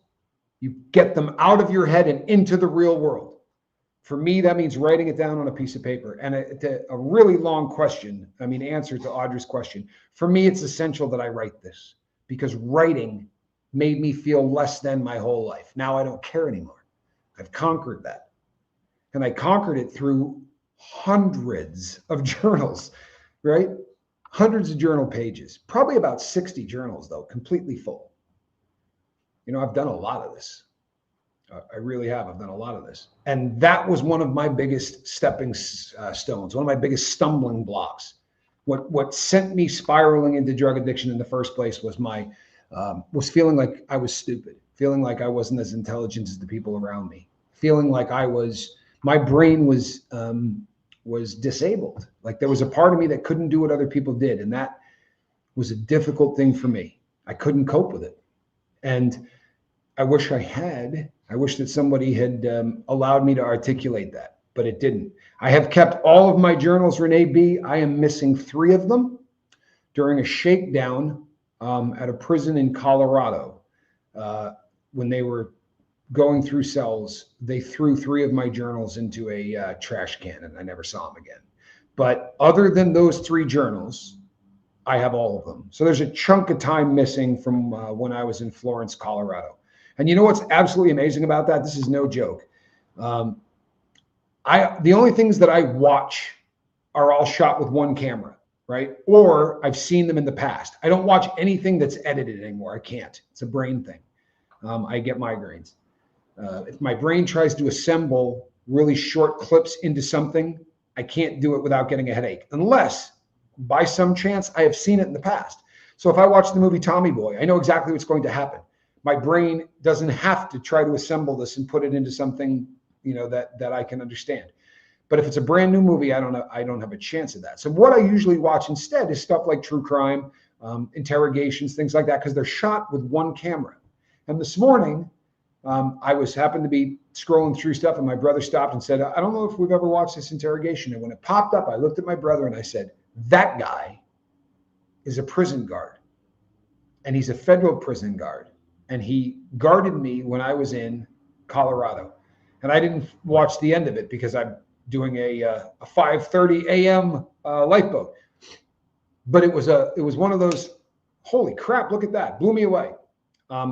You get them out of your head and into the real world. For me, that means writing it down on a piece of paper. And a really long question, answer to Audra's question. For me, it's essential that I write this because writing made me feel less than my whole life. Now I don't care anymore. I've conquered that. And I conquered it through hundreds of journals, right? Hundreds of journal pages, probably about 60 journals though, completely full. I've done a lot of this. I really have. I've done a lot of this. And that was one of my biggest stepping stones, one of my biggest stumbling blocks. What sent me spiraling into drug addiction in the first place was was feeling like I was stupid, feeling like I wasn't as intelligent as the people around me, feeling like my brain was disabled. Like there was a part of me that couldn't do what other people did. And that was a difficult thing for me. I couldn't cope with it. And I wish I had. I wish that somebody had allowed me to articulate that, but it didn't. I have kept all of my journals, Renee B. I am missing 3 of them. During a shakedown at a prison in Colorado, when they were going through cells, they threw 3 of my journals into a trash can, and I never saw them again. But other than those 3 journals, I have all of them. So there's a chunk of time missing from when I was in Florence, Colorado. And you know what's absolutely amazing about that? This is no joke. The only things that I watch are all shot with one camera, right? Or I've seen them in the past. I don't watch anything that's edited anymore. I can't. It's a brain thing. I get migraines. If my brain tries to assemble really short clips into something, I can't do it without getting a headache, unless by some chance I have seen it in the past. So if I watch the movie Tommy Boy, I know exactly what's going to happen. My brain doesn't have to try to assemble this and put it into something, that I can understand. But if it's a brand new movie, I don't have a chance of that. So what I usually watch instead is stuff like true crime, interrogations, things like that, because they're shot with one camera. And this morning, I happened to be scrolling through stuff, and my brother stopped and said, I don't know if we've ever watched this interrogation. And when it popped up, I looked at my brother and I said, that guy is a prison guard, and he's a federal prison guard. And he guarded me when I was in Colorado. And I didn't watch the end of it because I'm doing a 5:30 a.m. lifeboat. But it was one of those, holy crap, look at that, blew me away.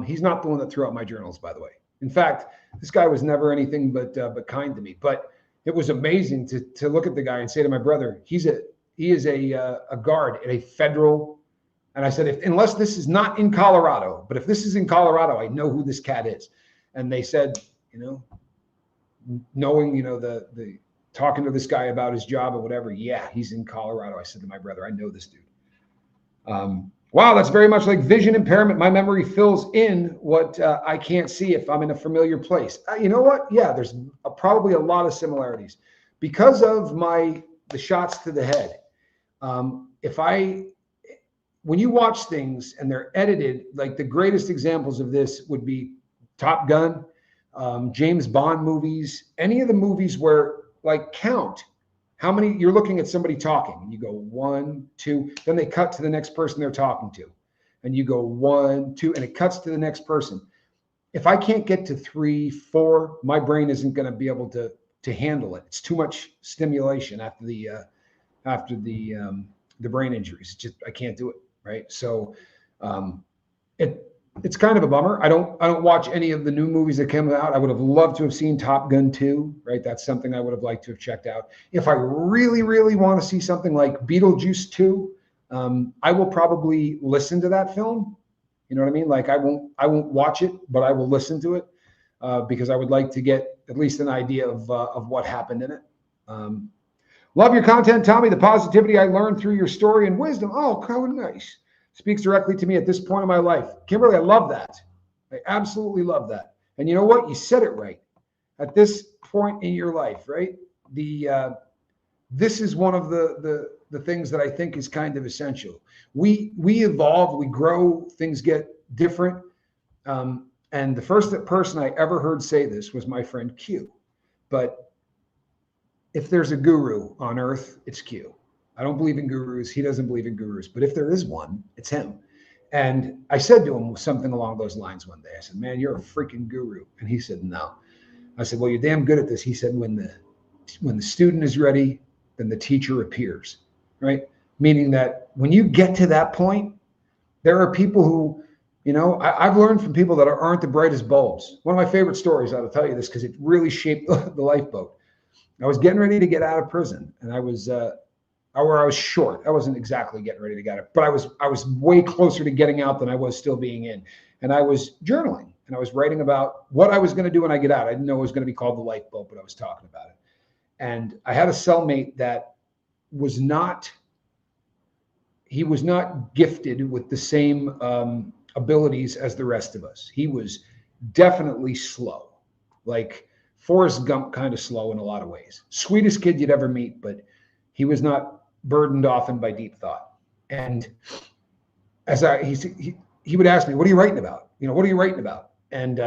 He's not the one that threw out my journals, by the way. In fact, this guy was never anything but kind to me. But it was amazing to look at the guy and say to my brother, he is a guard at a federal. And I said, unless this is not in Colorado, but if this is in Colorado, I know who this cat is. And they said, knowing, the talking to this guy about his job or whatever, yeah, he's in Colorado. I said to my brother, I know this dude. Wow, that's very much like vision impairment. My memory fills in what I can't see if I'm in a familiar place. You know what? Yeah, there's probably a lot of similarities because of the shots to the head. When you watch things and they're edited, like the greatest examples of this would be Top Gun, James Bond movies, any of the movies where count how many you're looking at somebody talking and you go 1, 2, then they cut to the next person they're talking to and you go 1, 2, and it cuts to the next person. If I can't get to 3, 4, my brain isn't going to be able to handle it. It's too much stimulation after the brain injuries. It's just, I can't do it. Right. So it's kind of a bummer. I don't watch any of the new movies that came out. I would have loved to have seen Top Gun 2. Right. That's something I would have liked to have checked out. If I really, really want to see something like Beetlejuice 2, I will probably listen to that film. You know what I mean? Like I won't watch it, but I will listen to it because I would like to get at least an idea of what happened in it. Love your content, Tommy. The positivity I learned through your story and wisdom. Oh, how nice. Speaks directly to me at this point in my life. Kimberly, I love that. I absolutely love that. And you know what? You said it right. At this point in your life, right? This is one of the things that I think is kind of essential. We evolve, we grow, things get different. And the first person I ever heard say this was my friend Q. But if there's a guru on earth, it's Q. I don't believe in gurus. He doesn't believe in gurus. But if there is one, it's him. And I said to him something along those lines one day. I said, man, you're a freaking guru. And he said, no. I said, well, you're damn good at this. He said, when the student is ready, then the teacher appears, right? Meaning that when you get to that point, there are people who, I've learned from people that aren't the brightest bulbs. One of my favorite stories, I'll tell you this because it really shaped the lifeboat. I was getting ready to get out of prison, and I was short. I wasn't exactly getting ready to get out, but I was way closer to getting out than I was still being in. And I was journaling, and I was writing about what I was going to do when I get out. I didn't know it was going to be called the lifeboat, but I was talking about it. And I had a cellmate that was not gifted with the same abilities as the rest of us. He was definitely slow, like Forrest Gump kind of slow in a lot of ways. Sweetest kid you'd ever meet, but he was not burdened often by deep thought. And as he would ask me, what are you writing about? What are you writing about? And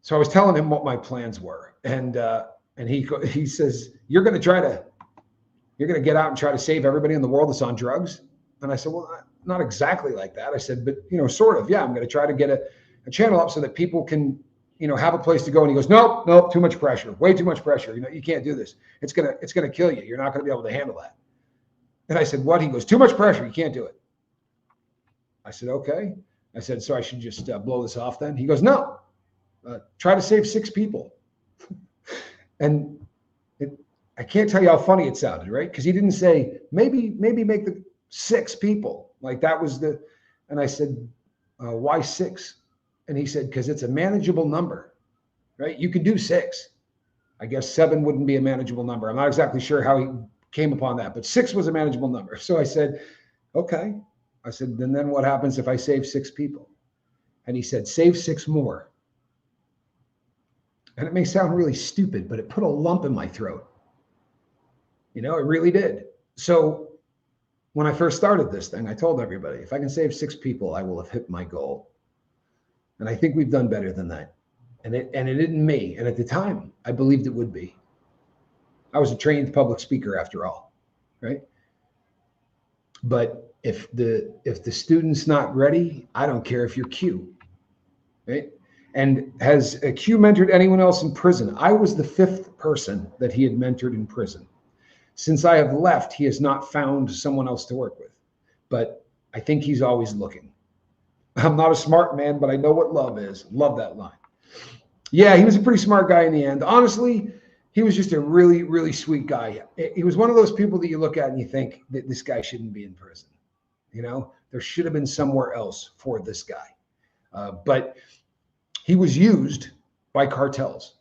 so I was telling him what my plans were. And he says, you're going to get out and try to save everybody in the world that's on drugs? And I said, well, not exactly like that. I said, but, sort of, yeah, I'm going to try to get a channel up so that people can, have a place to go. And he goes, nope, too much pressure, way too much pressure. You can't do this. It's going to kill you. You're not going to be able to handle that. And I said, what? He goes, too much pressure. You can't do it. I said, okay. I said, so I should just blow this off then? He goes, no, try to save 6 people. And I can't tell you how funny it sounded, right? Because he didn't say, maybe make the 6 people. Like that was and I said, why 6? And he said, because it's a manageable number, right? You can do 6. I guess 7 wouldn't be a manageable number. I'm not exactly sure how he came upon that, but 6 was a manageable number. So I said, okay. I said, then what happens if I save 6 people? And he said, save 6 more. And it may sound really stupid, but it put a lump in my throat. It really did. So when I first started this thing, I told everybody, if I can save 6 people, I will have hit my goal. And I think we've done better than that. And it isn't me. And at the time, I believed it would be. I was a trained public speaker after all, right? But if the student's not ready, I don't care if you're Q, right? And has Q mentored anyone else in prison? I was the 5th person that he had mentored in prison. Since I have left, he has not found someone else to work with. But I think he's always looking. I'm not a smart man, but I know what love is. Love that line. Yeah, he was a pretty smart guy in the end. Honestly, he was just a really, really sweet guy. He was one of those people that you look at and you think that this guy shouldn't be in prison. There should have been somewhere else for this guy. But he was used by cartels.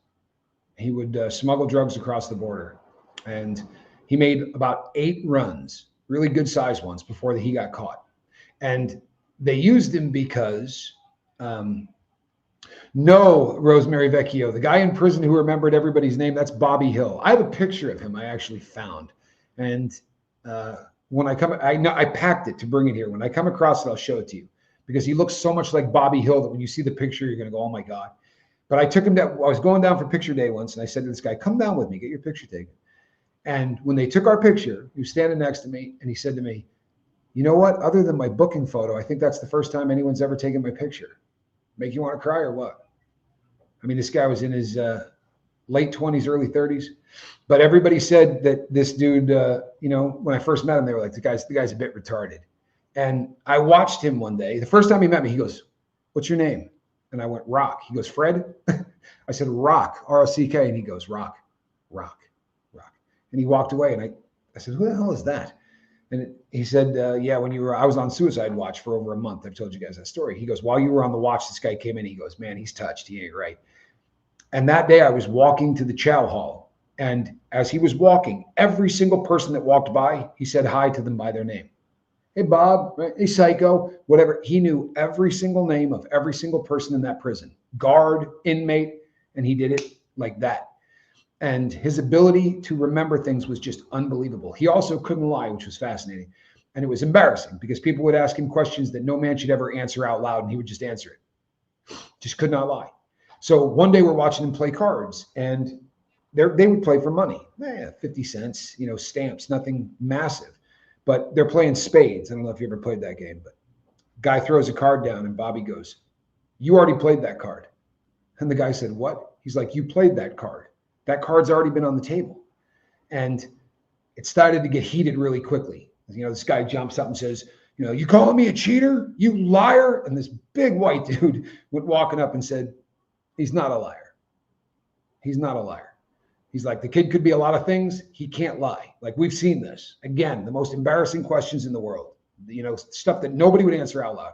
He would smuggle drugs across the border. And he made about 8 runs, really good sized ones, before he got caught. And they used him because no, Rosemary Vecchio, the guy in prison who remembered everybody's name, that's Bobby Hill. I have a picture of him I actually found. And when I packed it to bring it here. When I come across it, I'll show it to you because he looks so much like Bobby Hill that when you see the picture, you're going to go, oh my God. But I took him down. I was going down for picture day once, and I said to this guy, come down with me, get your picture taken. And when they took our picture, he was standing next to me, and he said to me, you know what? Other than my booking photo, I think that's the first time anyone's ever taken my picture. Make you want to cry or what? I mean, this guy was in his late 20s, early 30s. But everybody said that this dude, when I first met him, they were like, the guy's a bit retarded. And I watched him one day. The first time he met me, he goes, what's your name? And I went, Rock. He goes, Fred? I said, Rock, R-O-C-K. And he goes, Rock. And he walked away. And I said, who the hell is that? And he said, yeah, I was on suicide watch for over a month. I've told you guys that story. He goes, while you were on the watch, this guy came in. He goes, man, he's touched. He ain't right. And that day I was walking to the chow hall. And as he was walking, every single person that walked by, he said hi to them by their name. Hey, Bob, hey, Psycho, whatever. He knew every single name of every single person in that prison guard, inmate, and he did it like that. And his ability to remember things was just unbelievable. He also couldn't lie, which was fascinating. And it was embarrassing because people would ask him questions that no man should ever answer out loud, and he would just answer it. Just could not lie. So one day we're watching him play cards, and they would play for money. 50 cents, stamps, nothing massive. But they're playing spades. I don't know if you ever played that game, but guy throws a card down, and Bobby goes, "You already played that card." And the guy said, "What?" He's like, "You played that card. That card's already been on the table." And it started to get heated really quickly. This guy jumps up and says, "You calling me a cheater? You liar." And this big white dude went walking up and said, "He's not a liar. He's not a liar." He's like, "The kid could be a lot of things. He can't lie." Like, we've seen this. Again, the most embarrassing questions in the world, stuff that nobody would answer out loud.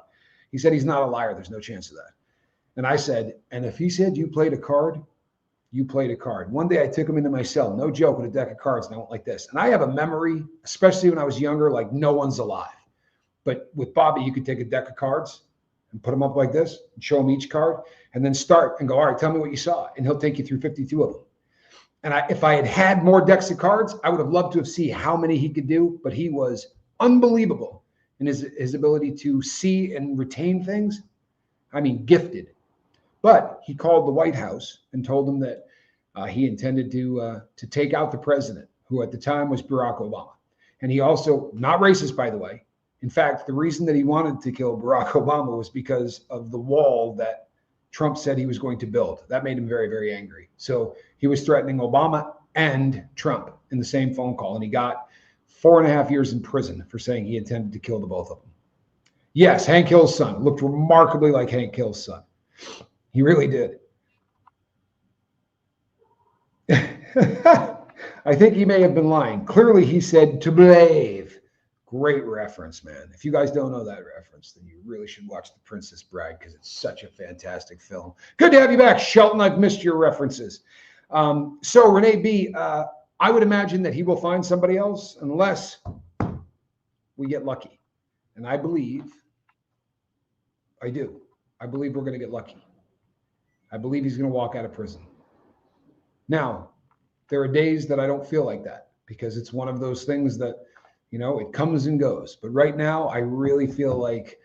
He said, "He's not a liar. There's no chance of that." And I said, "And if he said you played a card, you played a card." One day I took him into my cell, no joke, with a deck of cards, and I went like this. And I have a memory, especially when I was younger, like no one's alive. But with Bobby, you could take a deck of cards and put them up like this and show him each card and then start and go, "All right, tell me what you saw." And he'll take you through 52 of them. And if I had had more decks of cards, I would have loved to have seen how many he could do, but he was unbelievable in his ability to see and retain things. I mean, gifted. But he called the White House and told them that he intended to take out the president, who at the time was Barack Obama. And he also, not racist, by the way. In fact, the reason that he wanted to kill Barack Obama was because of the wall that Trump said he was going to build. That made him very, very angry. So he was threatening Obama and Trump in the same phone call. And he got 4.5 years in prison for saying he intended to kill the both of them. Yes, Hank Hill's son. Looked remarkably like Hank Hill's son. He really did. I think he may have been lying. Clearly, he said to believe. Great reference, man. If you guys don't know that reference, then you really should watch The Princess Bride because it's such a fantastic film. Good to have you back, Shelton. I've missed your references. So Renee B., I would imagine that he will find somebody else unless we get lucky. And I believe we're going to get lucky. I believe he's going to walk out of prison. Now, there are days that I don't feel like that because it's one of those things that, it comes and goes. But right now, I really feel like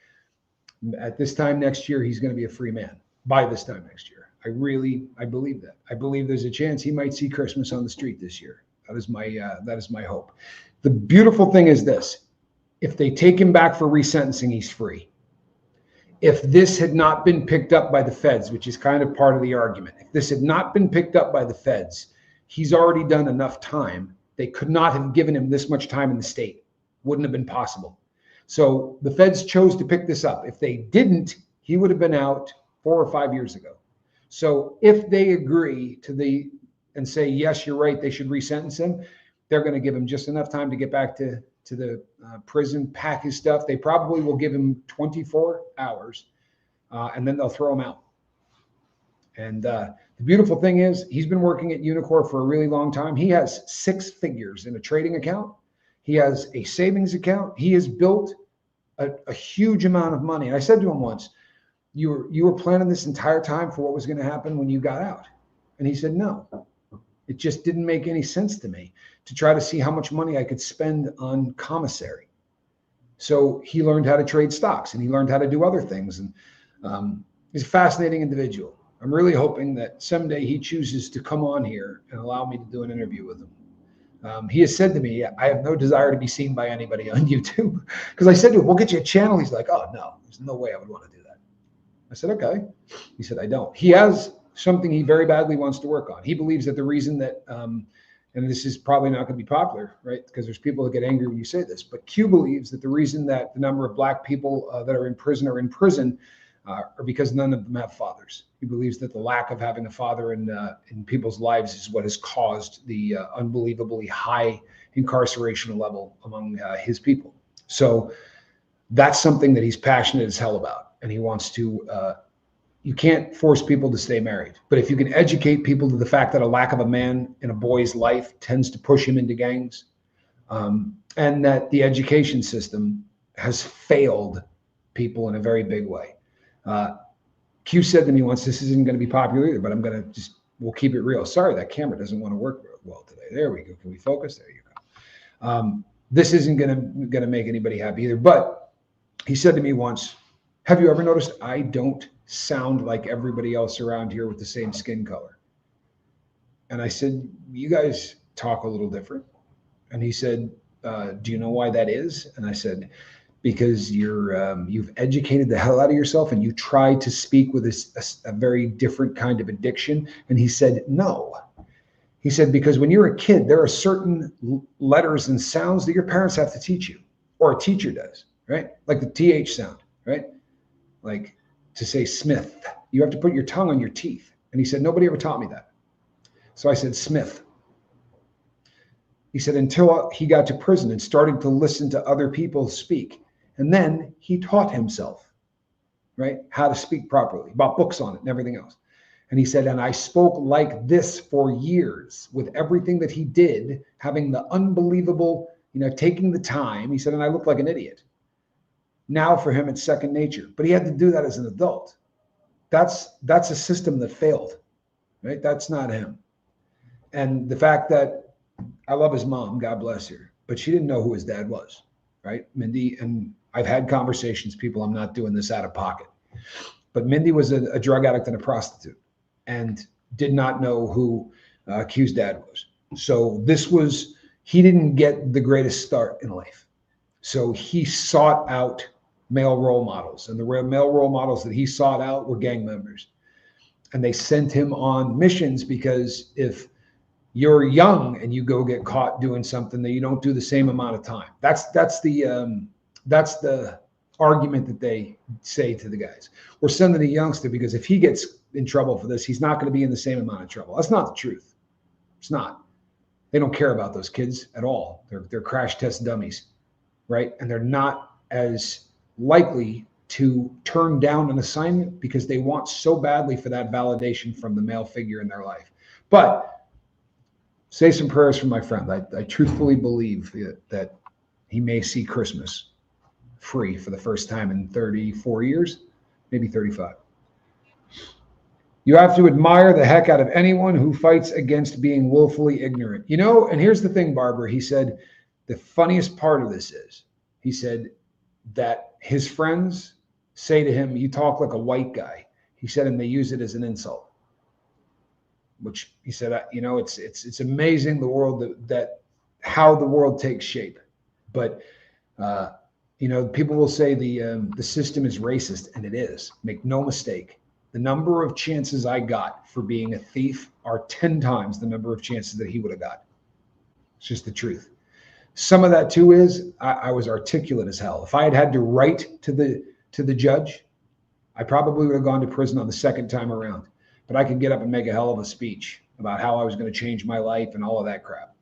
at this time next year, he's going to be a free man by this time next year. I believe that. I believe there's a chance he might see Christmas on the street this year. That is my hope. The beautiful thing is this. If they take him back for resentencing, he's free. If this had not been picked up by the feds, which is kind of part of the argument, if this had not been picked up by the feds, he's already done enough time. They could not have given him this much time in the state. Wouldn't have been possible. So the feds chose to pick this up. If they didn't, he would have been out 4 or 5 years ago. So if they agree and say, yes, you're right, they should resentence him, they're going to give him just enough time to get back to the prison, pack his stuff. They probably will give him 24 hours, and then they'll throw him out. And the beautiful thing is he's been working at Unicor for a really long time. He has 6 figures in a trading account. He has a savings account. He has built a huge amount of money. And I said to him once, you were planning this entire time for what was going to happen when you got out. And he said, no, it just didn't make any sense to me to try to see how much money I could spend on commissary. So he learned how to trade stocks and he learned how to do other things. And he's a fascinating individual. I'm really hoping that someday he chooses to come on here and allow me to do an interview with him. He has said to me, I have no desire to be seen by anybody on YouTube. Because I said to him, we'll get you a channel. He's like, oh, no, there's no way I would want to do that. I said, okay. He said, I don't. He has something he very badly wants to work on. He believes that the reason that, and this is probably not going to be popular, right? Because there's people that get angry when you say this, but Q believes that the reason that the number of Black people that are in prison are because none of them have fathers. He believes that the lack of having a father in people's lives is what has caused the unbelievably high incarceration level among his people. So that's something that he's passionate as hell about. And he wants to, you can't force people to stay married. But if you can educate people to the fact that a lack of a man in a boy's life tends to push him into gangs, and that the education system has failed people in a very big way. Q said to me once, this isn't going to be popular either, but we'll keep it real. Sorry, that camera doesn't want to work well today. There we go. Can we focus? There you go. This isn't going to make anybody happy either. But he said to me once, have you ever noticed I don't sound like everybody else around here with the same skin color? And I said, you guys talk a little different. And he said, do you know why that is? And I said, because you've educated the hell out of yourself and you try to speak with a very different kind of addiction. And he said, no. He said, because when you're a kid, there are certain letters and sounds that your parents have to teach you, or a teacher does, right? Like the TH sound, right? Like to say Smith, you have to put your tongue on your teeth. And he said, nobody ever taught me that. So I said, Smith. He said, until he got to prison and started to listen to other people speak. And then he taught himself, right, how to speak properly, bought books on it and everything else. And he said, and I spoke like this for years with everything that he did, having the unbelievable, taking the time. He said, and I looked like an idiot. Now for him, it's second nature. But he had to do that as an adult. That's a system that failed, right? That's not him. And the fact that I love his mom, God bless her, but she didn't know who his dad was, right? Mindy, and I've had conversations, people, I'm not doing this out of pocket. But Mindy was a drug addict and a prostitute and did not know who Q's dad was. So he didn't get the greatest start in life. So he sought out male role models. And the male role models that he sought out were gang members. And they sent him on missions because if you're young and you go get caught doing something, that you don't do the same amount of time. That's the argument that they say to the guys. We're sending a youngster because if he gets in trouble for this, he's not going to be in the same amount of trouble. That's not the truth. It's not. They don't care about those kids at all. They're crash test dummies, right? And they're not as likely to turn down an assignment because they want so badly for that validation from the male figure in their life. But say some prayers for my friend. I truthfully believe that he may see Christmas free for the first time in 34 years, maybe 35. You have to admire the heck out of anyone who fights against being willfully ignorant. And here's the thing, Barbara, he said, the funniest part of this is, he said that his friends say to him, you talk like a white guy. He said, and they use it as an insult. Which he said, it's amazing the world that how the world takes shape. But people will say the system is racist, and it is. Make no mistake. The number of chances I got for being a thief are 10 times the number of chances that he would have got. It's just the truth. Some of that too is I was articulate as hell. If I had to write to the judge, I probably would have gone to prison on the second time around. But I could get up and make a hell of a speech about how I was going to change my life and all of that crap.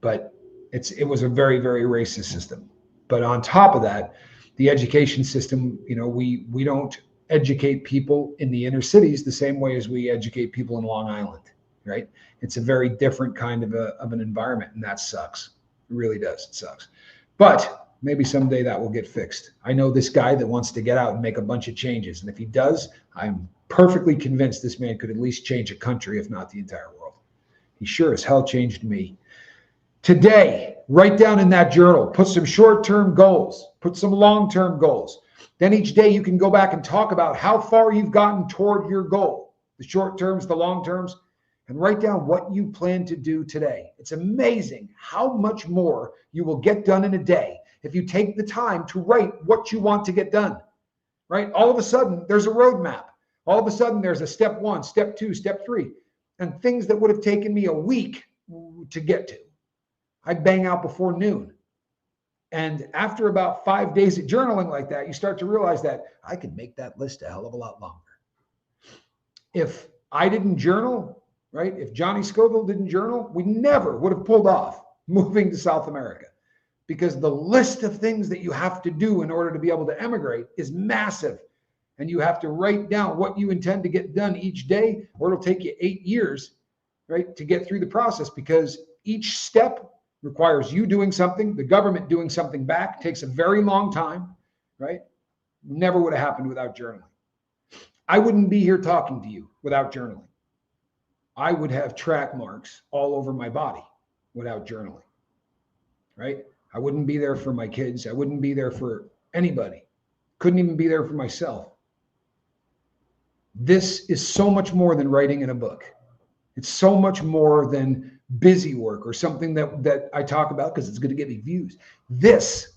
But it was a very, very racist system. But on top of that, the education system, we don't educate people in the inner cities the same way as we educate people in Long Island, right? It's a very different kind of an environment, and that sucks. It really does. It sucks. But maybe someday that will get fixed. I know this guy that wants to get out and make a bunch of changes. And if he does, I'm perfectly convinced this man could at least change a country, if not the entire world. He sure as hell changed me. Today, write down in that journal, put some short-term goals, put some long-term goals. Then each day you can go back and talk about how far you've gotten toward your goal, the short terms, the long terms, and write down what you plan to do today. It's amazing how much more you will get done in a day if you take the time to write what you want to get done, right? All of a sudden, there's a roadmap. All of a sudden, there's a step 1, step 2, step 3, and things that would have taken me a week to get to, I bang out before noon. And after about 5 days of journaling like that, you start to realize that I could make that list a hell of a lot longer. If I didn't journal, right? If Johnny Scoville didn't journal, we never would have pulled off moving to South America, because the list of things that you have to do in order to be able to emigrate is massive. And you have to write down what you intend to get done each day, or it'll take you 8 years, right, to get through the process, because each step requires you doing something, the government doing something back, takes a very long time, right? Never would have happened without journaling. I wouldn't be here talking to you without journaling. I would have track marks all over my body without journaling, right? I wouldn't be there for my kids. I wouldn't be there for anybody. Couldn't even be there for myself. This is so much more than writing in a book. It's so much more than busy work or something that I talk about because it's going to get me views. This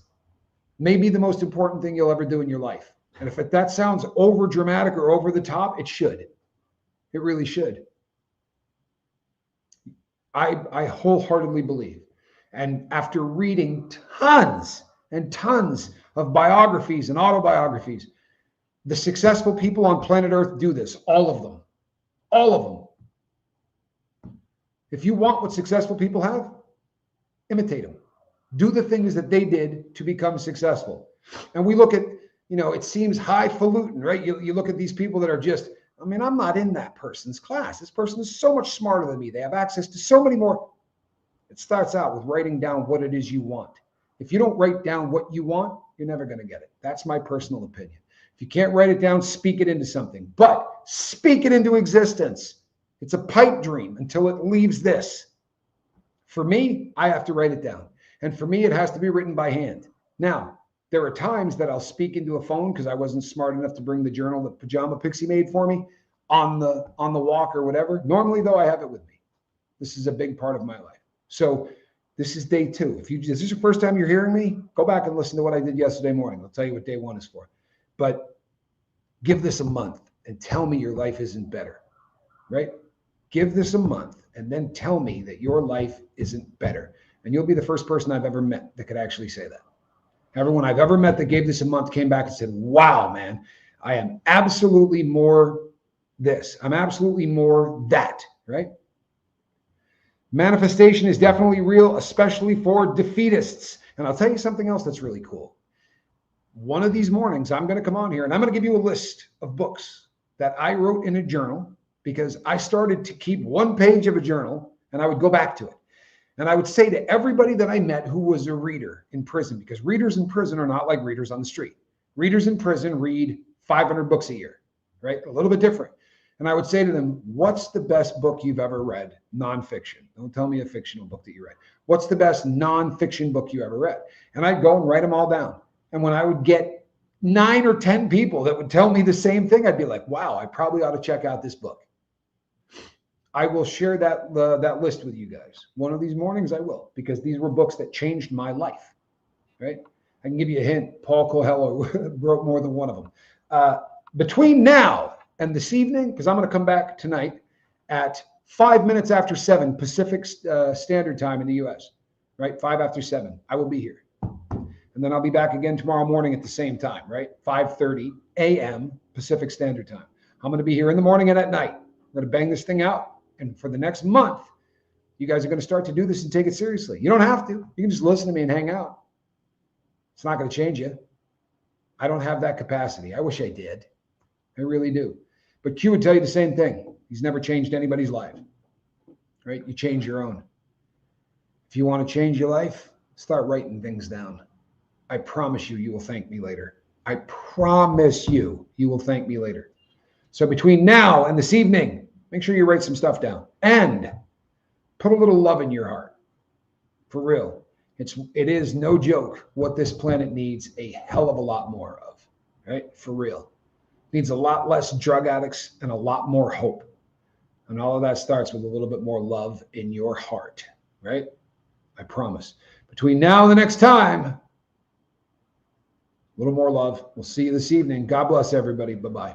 may be the most important thing you'll ever do in your life. And if that sounds over dramatic or over the top, it should. It really should. I wholeheartedly believe. And after reading tons and tons of biographies and autobiographies, the successful people on planet Earth do this, all of them. All of them. If you want what successful people have, imitate them. Do the things that they did to become successful. And we look at, it seems highfalutin, right? You look at these people that are just, I'm not in that person's class. This person is so much smarter than me. They have access to so many more. It starts out with writing down what it is you want. If you don't write down what you want, you're never going to get it. That's my personal opinion. If you can't write it down, speak it into something. But speak it into existence. It's a pipe dream until it leaves this. For me, I have to write it down. And for me, it has to be written by hand. Now, there are times that I'll speak into a phone because I wasn't smart enough to bring the journal that Pajama Pixie made for me on the walk or whatever. Normally, though, I have it with me. This is a big part of my life. So this is day 2. If this is your first time you're hearing me, go back and listen to what I did yesterday morning. I'll tell you what day 1 is for. But give this a month and tell me your life isn't better, right? Give this a month and then tell me that your life isn't better. And you'll be the first person I've ever met that could actually say that. Everyone I've ever met that gave this a month came back and said, wow, man, I am absolutely more this. I'm absolutely more that, right? Manifestation is definitely real, especially for defeatists. And I'll tell you something else that's really cool. One of these mornings, I'm going to come on here and I'm going to give you a list of books that I wrote in a journal because I started to keep one page of a journal and I would go back to it. And I would say to everybody that I met who was a reader in prison, because readers in prison are not like readers on the street. Readers in prison read 500 books a year, right? A little bit different. And I would say to them, what's the best book you've ever read? Nonfiction. Don't tell me a fictional book that you read. What's the best nonfiction book you ever read? And I'd go and write them all down. And when I would get 9 or 10 people that would tell me the same thing, I'd be like, wow, I probably ought to check out this book. I will share that list with you guys. One of these mornings I will, because these were books that changed my life, right? I can give you a hint. Paul Coelho wrote more than one of them. Between now and this evening, because I'm going to come back tonight at 5 minutes after 7 Pacific Standard Time in the U.S., right? 5 after 7. I will be here. And then I'll be back again tomorrow morning at the same time, right? 5:30 a.m. Pacific Standard Time. I'm going to be here in the morning and at night. I'm going to bang this thing out. And for the next month, you guys are going to start to do this and take it seriously. You don't have to. You can just listen to me and hang out. It's not going to change you. I don't have that capacity. I wish I did. I really do. But Q would tell you the same thing. He's never changed anybody's life, right? You change your own. If you want to change your life, start writing things down. I promise you will thank me later. I promise you will thank me later. So between now and this evening, make sure you write some stuff down and put a little love in your heart. For real. It is no joke what this planet needs a hell of a lot more of, right? For real. It needs a lot less drug addicts and a lot more hope. And all of that starts with a little bit more love in your heart, right? I promise. Between now and the next time, a little more love. We'll see you this evening. God bless everybody. Bye-bye.